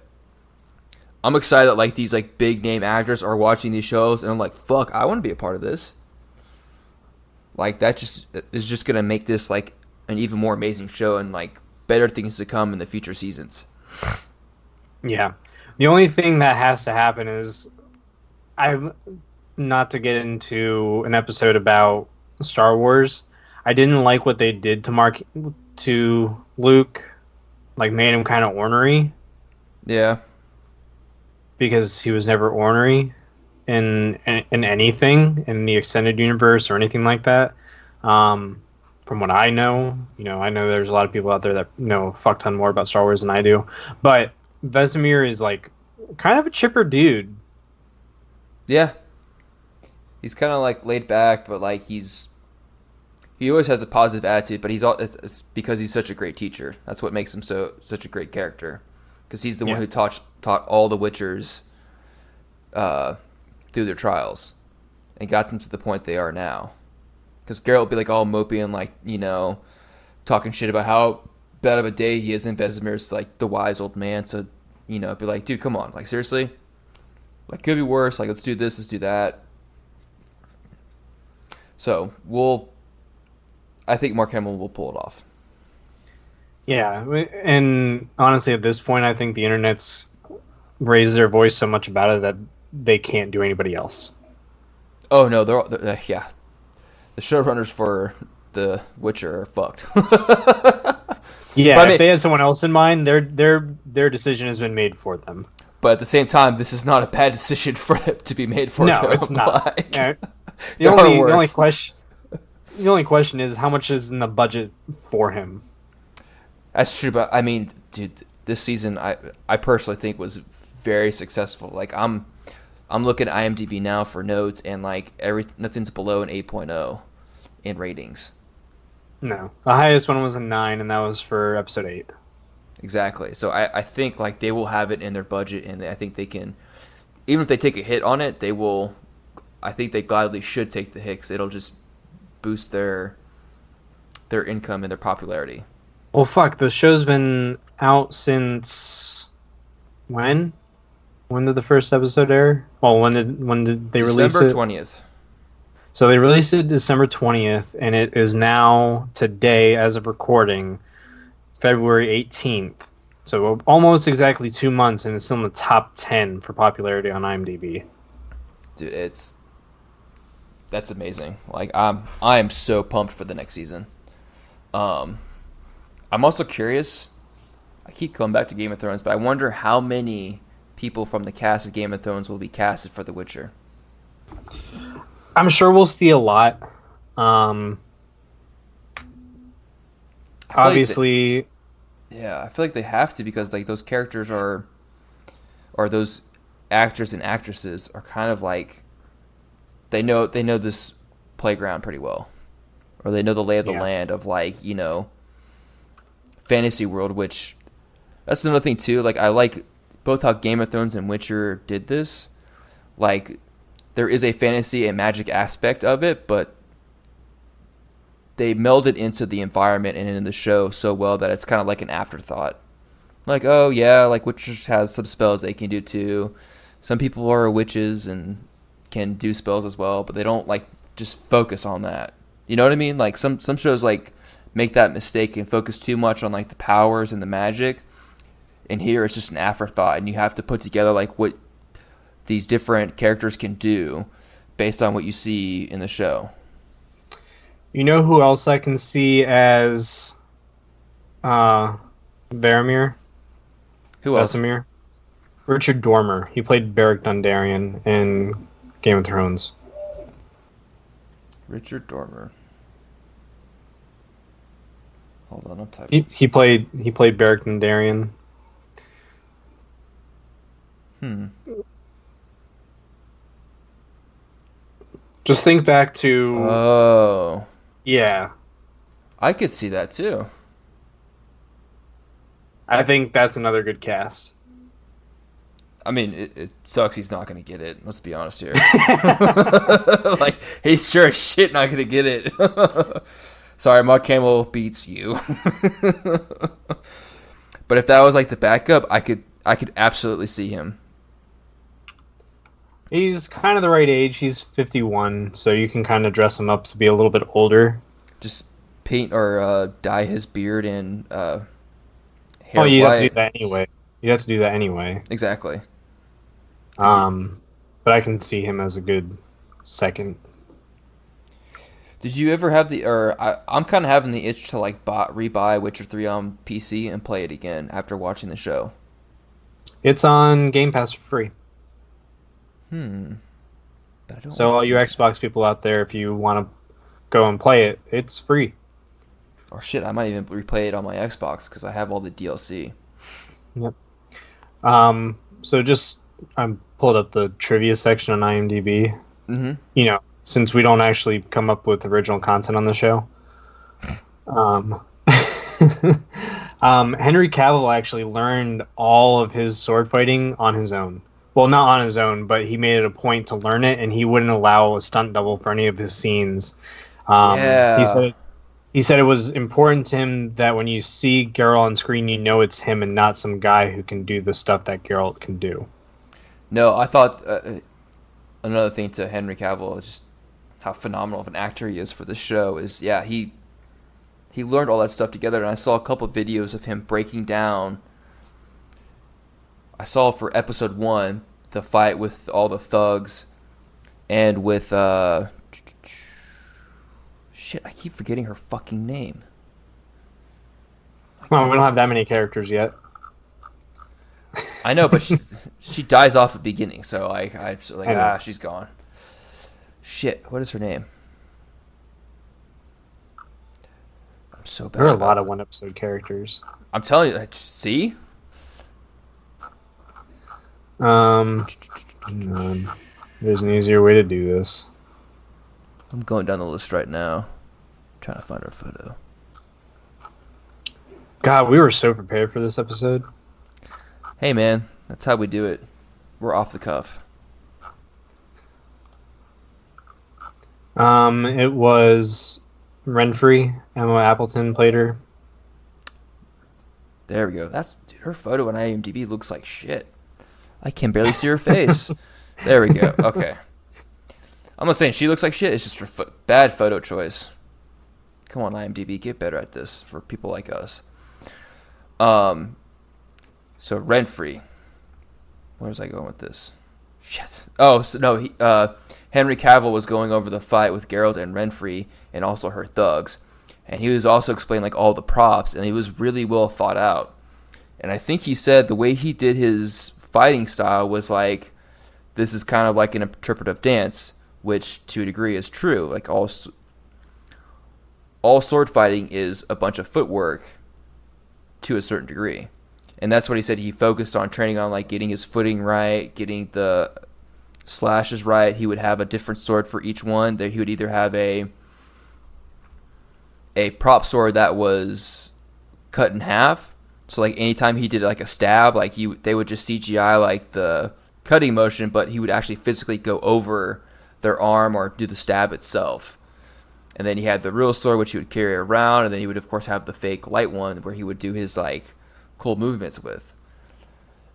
I'm excited that like these like big name actors are watching these shows, and I'm like, fuck, I want to be a part of this. Like that just is just gonna make this like an even more amazing show and like better things to come in the future seasons. yeah. The only thing that has to happen is I, not to get into an episode about Star Wars. I didn't like what they did to Luke, like made him kind of ornery Yeah, because he was never ornery in anything in the extended universe or anything like that. From what I know, I know there's a lot of people out there that know a fuck ton more about Star Wars than I do, but Vesemir is like kind of a chipper dude. yeah. He's kind of like laid back, but like he always has a positive attitude. But it's because he's such a great teacher. That's what makes him such a great character. Because he's the one who taught all the Witchers through their trials and got them to the point they are now. Because Geralt would be like all mopey and like talking shit about how bad of a day he is, and Vesemir's like the wise old man. So be like, dude, come on, like seriously, like could be worse. Like let's do this, let's do that. So I think Mark Hamill will pull it off. Yeah, and honestly, at this point, I think the internet's raised their voice so much about it that they can't do anybody else. Oh no, yeah. The showrunners for The Witcher are fucked. Yeah, But, I if mean, they had someone else in mind, their decision has been made for them. but at the same time, this is not a bad decision for it to be made for No, them. it's not. Like, Yeah. there are worse. The only question is how much is in the budget for him. That's true, but I mean, dude, this season I personally think was very successful. Like I'm looking at IMDb now for notes, and like nothing's below an 8.0 in ratings. No, the highest one was a 9, and that was for episode 8. Exactly. So I think like they will have it in their budget, and I think they can, even if they take a hit on it, they will. I think they gladly should take the hit 'cause it'll just boost their income and their popularity. Well, fuck, the show's been out since when? When did the first episode air? Well, when did they release it? December 20th. So they released it December 20th, and it is now today, as of recording, February 18th. So almost exactly 2 months, and it's still in the top 10 for popularity on IMDb. Dude, that's amazing. Like I am so pumped for the next season. I'm also curious. I keep coming back to Game of Thrones, but I wonder how many people from the cast of Game of Thrones will be casted for The Witcher. I'm sure we'll see a lot. Obviously, Yeah, I feel like they have to because like those characters or those actors and actresses are kind of like they know this playground pretty well, or they know the lay of the land of like fantasy world. Which that's another thing too. Like I like both how Game of Thrones and Witcher did this. Like there is a fantasy and magic aspect of it, but they melded into the environment and in the show so well that it's kind of like an afterthought. Like, oh yeah, like Witcher has some spells they can do too. Some people are witches and can do spells as well, but they don't like just focus on that. You know what I mean? Like some shows like make that mistake and focus too much on like the powers and the magic. And here it's just an afterthought, and you have to put together like what these different characters can do based on what you see in the show. You know who else I can see as Varamir? Who else? Vesemir? Richard Dormer. He played Beric Dondarrion in Game of Thrones. Richard Dormer. Hold on, I'm typing. He played Beric Dondarrion. Just think back to... Oh. Yeah. I could see that too. I think that's another good cast. I mean, it sucks he's not going to get it. Let's be honest here. Like, he's sure as shit not going to get it. Sorry, Mark Hamill beats you. But if that was like the backup, I could absolutely see him. He's kind of the right age. He's 51, so you can kind of dress him up to be a little bit older. Just paint or dye his beard and hair you white. have to do that anyway. You have to do that anyway. Exactly. But I can see him as a good second. Did you ever have I'm kind of having the itch to like rebuy Witcher 3 on PC and play it again after watching the show. It's on Game Pass for free. But I don't So all you Xbox people out there, if you want to go and play it, it's free. Or shit, I might even replay it on my Xbox because I have all the DLC. Yep. So just I pulled up the trivia section on IMDb. Mm-hmm. You know, since we don't actually come up with original content on the show. Henry Cavill actually learned all of his sword fighting on his own. Well, not on his own, but he made it a point to learn it, and he wouldn't allow a stunt double for any of his scenes. Yeah. He said it was important to him that when you see Geralt on screen, you know it's him and not some guy who can do the stuff that Geralt can do. No, I thought another thing to Henry Cavill, just how phenomenal of an actor he is for the show, is he learned all that stuff together, and I saw a couple of videos of him breaking down. I saw for episode 1 the fight with all the thugs and with shit, I keep forgetting her fucking name. Well, we don't have that many characters yet. I know, but she dies off at the beginning, so she's gone. Shit, what is her name? I'm so bad. There are a lot of one-episode characters. I'm telling you, see? Hang on. There's an easier way to do this. I'm going down the list right now, trying to find her photo. God, we were so prepared for this episode. Hey man, that's how we do it. We're off the cuff. It was Renfrey. Emma Appleton played her. There we go. Dude, her photo on IMDb looks like shit. I can barely see her face. There we go. Okay. I'm not saying she looks like shit. It's just her bad photo choice. Come on, IMDb, get better at this for people like us. So Renfrey. Where was I going with this? Shit. Oh, so no. Henry Cavill was going over the fight with Geralt and Renfrey, and also her thugs, and he was also explaining like all the props, and he was really well thought out. And I think he said the way he did his fighting style was like, this is kind of like an interpretive dance, which to a degree is true. Like all sword fighting is a bunch of footwork to a certain degree. And that's what he said he focused on, training on like getting his footing right, getting the slashes right. He would have a different sword for each one. That he would either have a prop sword that was cut in half. So like anytime he did like a stab, like they would just CGI like the cutting motion, but he would actually physically go over their arm or do the stab itself. And then he had the real sword, which he would carry around, and then he would of course have the fake light one where he would do his like cool movements with.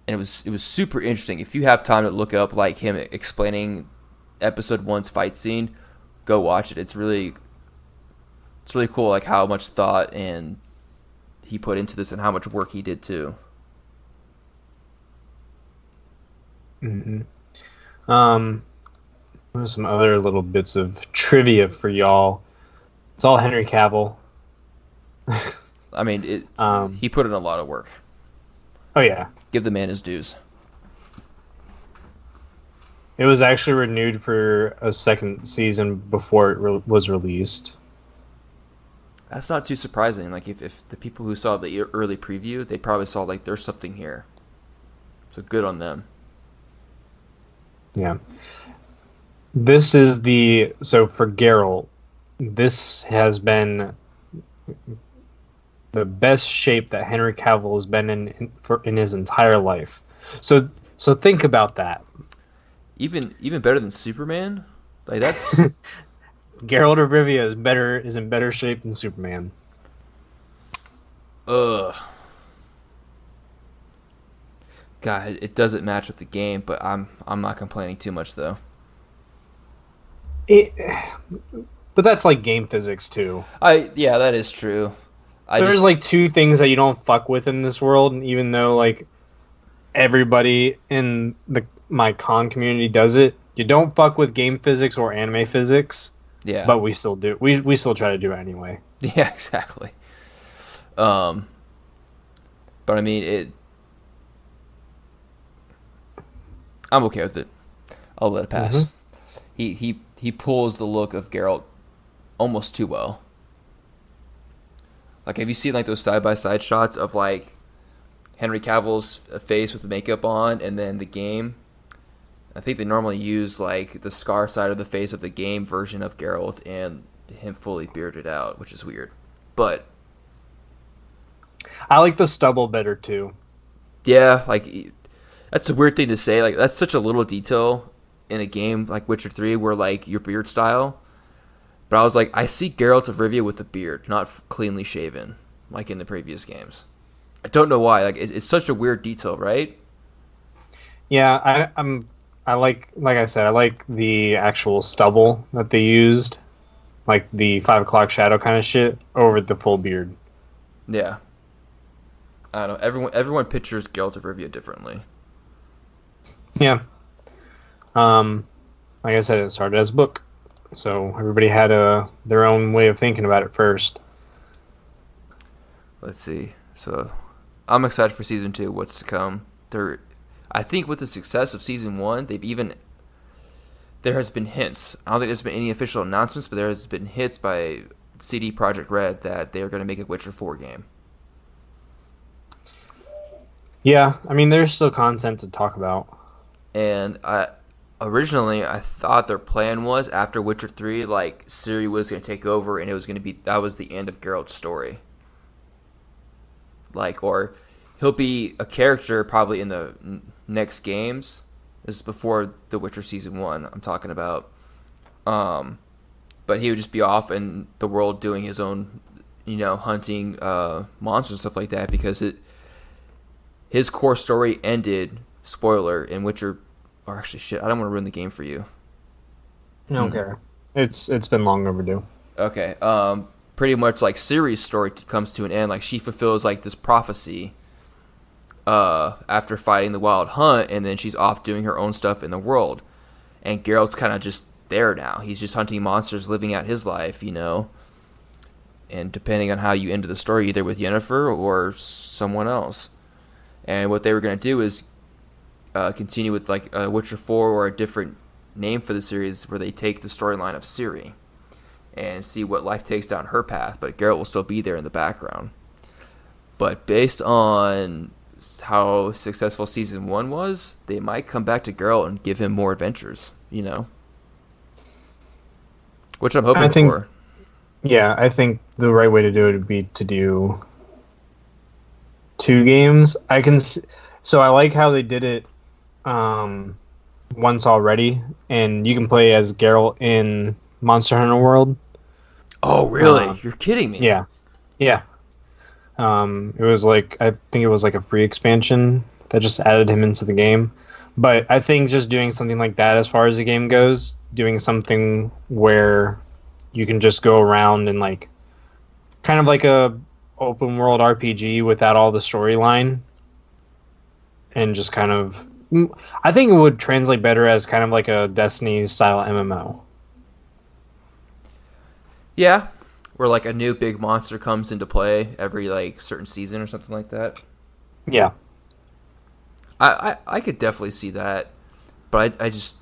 And it was super interesting. If you have time to look up like him explaining episode 1's fight scene, go watch it. It's it's really cool, like how much thought and he put into this and how much work he did too. Mm-hmm. Some other little bits of trivia for y'all. It's all Henry Cavill. I mean, he put in a lot of work. Oh yeah, Give the man his dues. it was actually renewed for a second season before it was released. That's not too surprising. Like if the people who saw the early preview, they probably saw like there's something here. So good on them. Yeah. This is so for Geralt, this has been the best shape that Henry Cavill has been in his entire life. So think about that. Even better than Superman? Like that's Geralt of Rivia is in better shape than Superman. ugh. God, it doesn't match with the game, but I'm not complaining too much though. But that's like game physics too. Yeah, that is true. There's like two things that you don't fuck with in this world, and even though like everybody in my con community does it, you don't fuck with game physics or anime physics. Yeah. But we still do. We still try to do it anyway. Yeah, exactly. But I mean I'm okay with it. I'll let it pass. Mm-hmm. He pulls the look of Geralt almost too well. Like, have you seen like those side by side shots of like Henry Cavill's face with the makeup on, and then the game? I think they normally use like the scar side of the face of the game version of Geralt and him fully bearded out, which is weird. But I like the stubble better too. Yeah, like that's a weird thing to say. Like that's such a little detail in a game like Witcher 3 where like your beard style. But I was like, I see Geralt of Rivia with a beard, not cleanly shaven, like in the previous games. I don't know why. Like it's such a weird detail, right? Yeah, I like I said, I like the actual stubble that they used, like the 5 o'clock shadow kind of shit, over the full beard. Yeah. I don't know. Everyone pictures Geralt of Rivia differently. Yeah. Like I said, it started as a book, so everybody had their own way of thinking about it first. Let's see. So, I'm excited for season 2. What's to come? I think with the success of season 1, there has been hints. I don't think there's been any official announcements, but there has been hints by CD Projekt Red that they are going to make a Witcher 4 game. Yeah, I mean, there's still content to talk about. And originally, I thought their plan was after Witcher 3, like, Ciri was going to take over, and that was the end of Geralt's story. Like, or he'll be a character probably in the next games. This is before The Witcher Season 1 I'm talking about. But he would just be off in the world doing his own, hunting monsters and stuff like that, because his core story ended, spoiler, in Witcher. Or actually, shit, I don't want to ruin the game for you. I don't care. It's been long overdue. Okay. Pretty much like Ciri's story comes to an end. Like she fulfills like this prophecy after fighting the Wild Hunt, and then she's off doing her own stuff in the world. And Geralt's kind of just there now. He's just hunting monsters, living out his life, And depending on how you end the story, either with Yennefer or someone else. And what they were going to do is continue with like Witcher 4 or a different name for the series where they take the storyline of Ciri and see what life takes down her path, but Geralt will still be there in the background. But based on how successful Season 1 was, they might come back to Geralt and give him more adventures, Which I'm hoping for. Yeah, I think the right way to do it would be to do 2 games. So I like how they did it once already, and you can play as Geralt in Monster Hunter World. Oh, really? You're kidding me. Yeah. It was I think it was like a free expansion that just added him into the game. But I think just doing something like that as far as the game goes, doing something where you can just go around and like kind of like a open world RPG without all the storyline, and just kind of. I think it would translate better as kind of like a Destiny style MMO. Yeah, where like a new big monster comes into play every like certain season or something like that. Yeah. I could definitely see that, but I just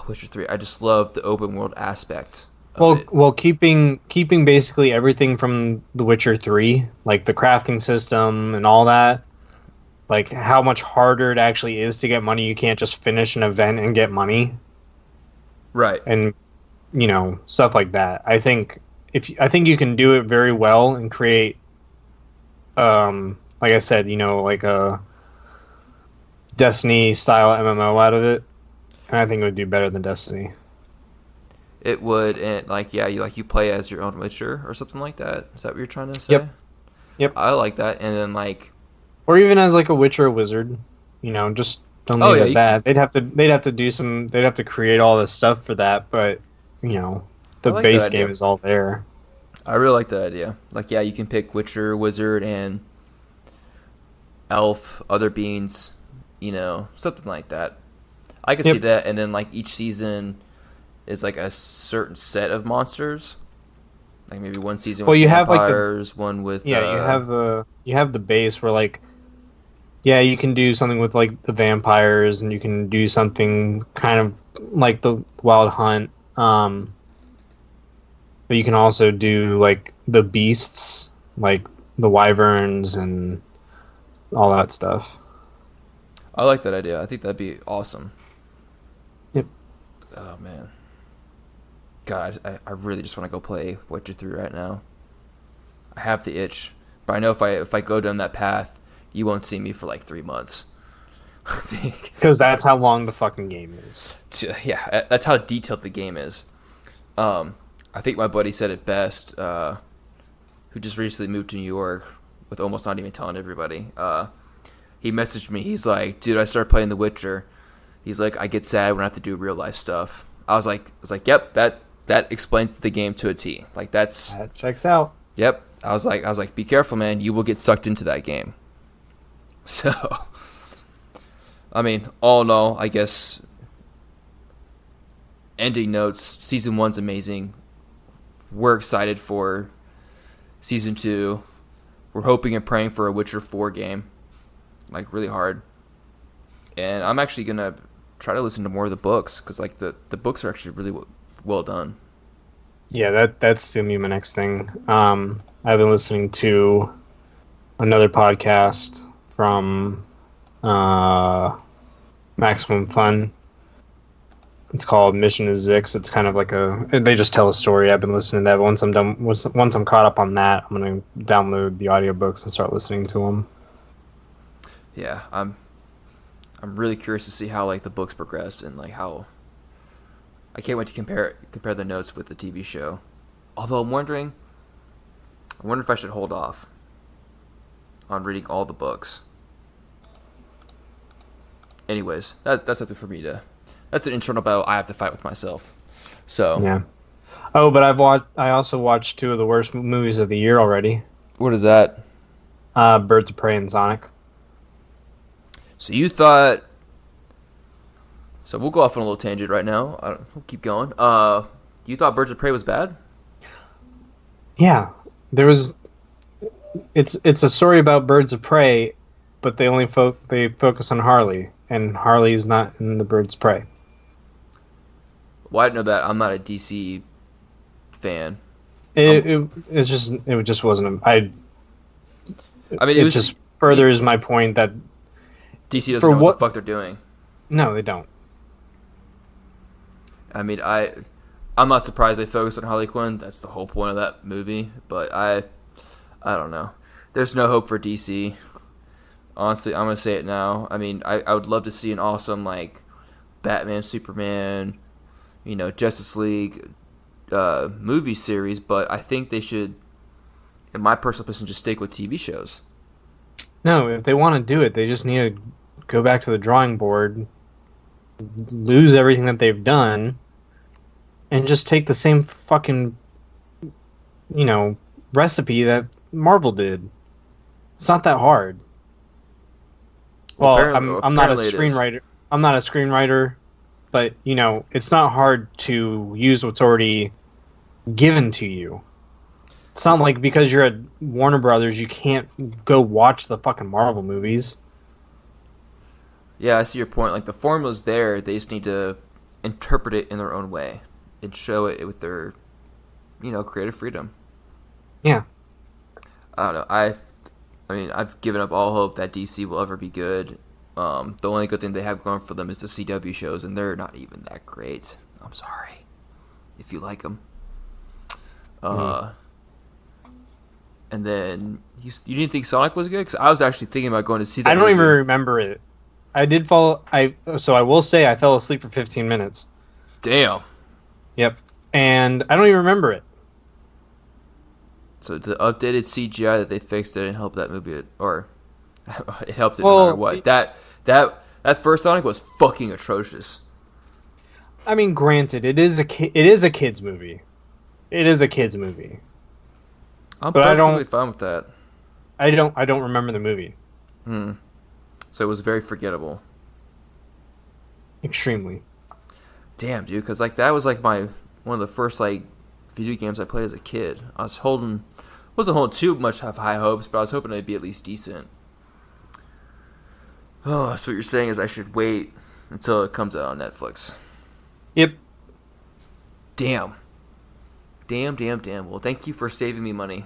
Witcher 3. I just love the open world aspect of it. Well, keeping basically everything from The Witcher 3, like the crafting system and all that, like how much harder it actually is to get money. You can't just finish an event and get money, Right. and stuff like that. I think you can do it very well and create, like I said, like a Destiny style MMO out of it, and I think it would do better than Destiny. It would, and like yeah, you play as your own Witcher or something like that. Is that what you're trying to say? Yep. I like that, and then like Or even as like a Witcher wizard, just don't oh leave yeah, it that. They'd have to create all this stuff for that, but I the like base that idea. game is all there. I really like that idea. Like yeah, you can pick Witcher, Wizard, and Elf, other beings, something like that. I could see Yep. that, and then like each season is like a certain set of monsters. Like maybe one season Well, with you have like vampires, one with you have the base where like you can do something with like the vampires, and you can do something kind of like the Wild Hunt. But you can also do like the beasts, like the wyverns and all that stuff. I like that idea. I think that'd be awesome. Yep. Oh man, God, I really just want to go play Witcher 3 right now. I have the itch, but I know if I go down that path, you won't see me for like 3 months. I think. Because that's how long the fucking game is. Yeah, that's how detailed the game is. I think my buddy said it best, who just recently moved to New York with almost not even telling everybody. He messaged me. He's like, dude, I started playing The Witcher. He's like, I get sad when I have to do real life stuff. I was like, yep, that explains the game to a T. Like that checks out. Yep. I was like, be careful, man. You will get sucked into that game. So, I mean, all in all, I guess. Ending notes. Season 1's amazing. We're excited for Season 2. We're hoping and praying for a Witcher 4 game. Like, really hard. And I'm actually going to try to listen to more of the books, because, like, the books are actually really well done. Yeah, that's gonna be my next thing. I've been listening to another podcast from Maximum Fun. It's called Mission to Zix. It's kind of like they just tell a story. I've been listening to that. But once I'm done, once I'm caught up on that, I'm gonna download the audiobooks and start listening to them. Yeah, I'm really curious to see how like the books progress, and like how. I can't wait to compare the notes with the TV show. Although I wonder if I should hold off on reading all the books. Anyways, that's something for me to. That's an internal battle I have to fight with myself. So yeah. Oh, but I also watched two of the worst movies of the year already. What is that? Birds of Prey and Sonic. So you thought. So we'll go off on a little tangent right now. We'll keep going. You thought Birds of Prey was bad? Yeah, there was. It's a story about birds of prey, but they only focus on Harley, and Harley is not in the Birds of Prey. Well, I didn't know that. I'm not a DC fan. It just wasn't. I mean, it just furthers my point that DC doesn't know what the fuck they're doing. No, they don't. I mean, I'm not surprised they focused on Harley Quinn. That's the whole point of that movie. But I don't know. There's no hope for DC. Honestly, I'm gonna say it now. I mean, I would love to see an awesome like Batman, Superman, Justice League movie series. But I think they should, in my personal opinion, just stick with TV shows. No, if they want to do it, they just need to go back to the drawing board, lose everything that they've done, and just take the same fucking, recipe that Marvel did. It's not that hard. Well, I'm not a screenwriter. I'm not a screenwriter, but it's not hard to use what's already given to you. It's not like because you're at Warner Brothers, you can't go watch the fucking Marvel movies. Yeah, I see your point. Like, the formula's there. They just need to interpret it in their own way and show it with their, creative freedom. Yeah. I don't know. I've given up all hope that DC will ever be good. The only good thing they have going for them is the CW shows, and they're not even that great. I'm sorry if you like them. And then you didn't think Sonic was good? Because I was actually thinking about going to see that. I don't even remember it. I did fall. So I will say I fell asleep for 15 minutes. Damn. Yep. And I don't even remember it. So the updated CGI that they fixed didn't help that movie, or it helped it no matter what. That first Sonic was fucking atrocious. I mean, granted, it is a kids movie. It is a kids movie. I'm perfectly fine with that. I don't remember the movie. So it was very forgettable. Extremely. Damn, dude, because that was one of the first video games I played as a kid. Wasn't holding too much of high hopes, but I was hoping it'd be at least decent. Oh, so what you're saying is I should wait until it comes out on Netflix. Yep. Damn. Well, thank you for saving me money.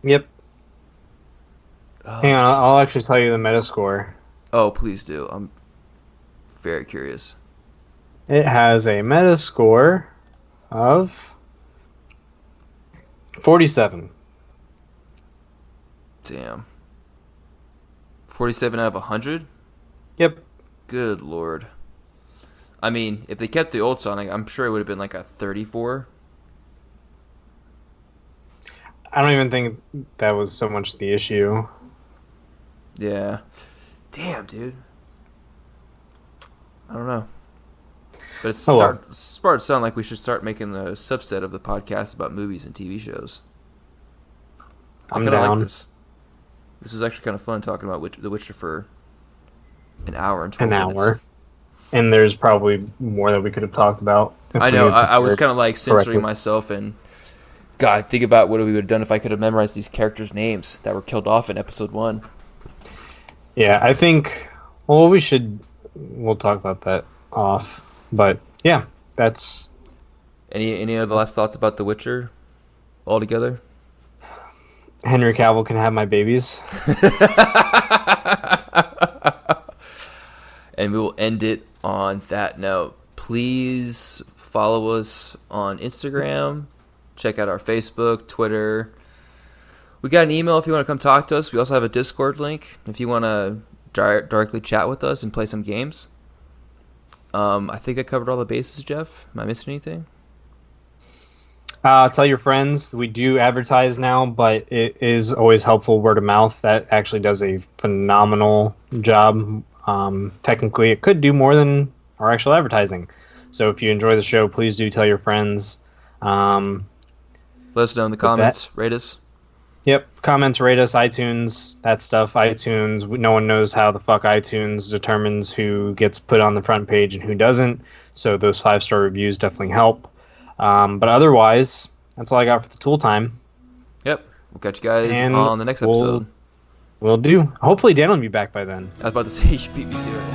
Yep. Oh, hang on, I'll actually tell you the Metascore. Oh, please do. I'm very curious. It has a Metascore of 47. Damn. 47 out of 100? Yep. Good lord. I mean, if they kept the old Sonic, I'm sure it would have been a 34. I don't even think that was so much the issue. Yeah. Damn, dude. I don't know. But it's starting to sound like we should start making a subset of the podcast about movies and TV shows. I kind of like this. This was actually kind of fun talking about The Witcher for an hour and 12 minutes. An hour. And there's probably more that we could have talked about. I know. I was kind of censoring myself and God, think about what we would have done if I could have memorized these characters' names that were killed off in episode 1. Yeah, I think. Well, we'll talk about that off. But yeah, that's. Any other last thoughts about The Witcher altogether? Henry Cavill can have my babies. And we will end it on that note. Please follow us on Instagram. Check out our Facebook, Twitter. We got an email if you want to come talk to us. We also have a Discord link if you want to directly chat with us and play some games. I think I covered all the bases, Jeff. Am I missing anything? Tell your friends. We do advertise now, but it is always helpful word of mouth. That actually does a phenomenal job. Technically, it could do more than our actual advertising. So if you enjoy the show, please do tell your friends. Let us know in the comments. Rate us. Yep. Comments, rate us, iTunes, that stuff. iTunes, no one knows how the fuck iTunes determines who gets put on the front page and who doesn't. So those 5-star reviews definitely help. But otherwise, that's all I got for the tool time. Yep. We'll catch you guys on the next episode. We'll do. Hopefully Dan will be back by then. I was about to say, you should beat me to it.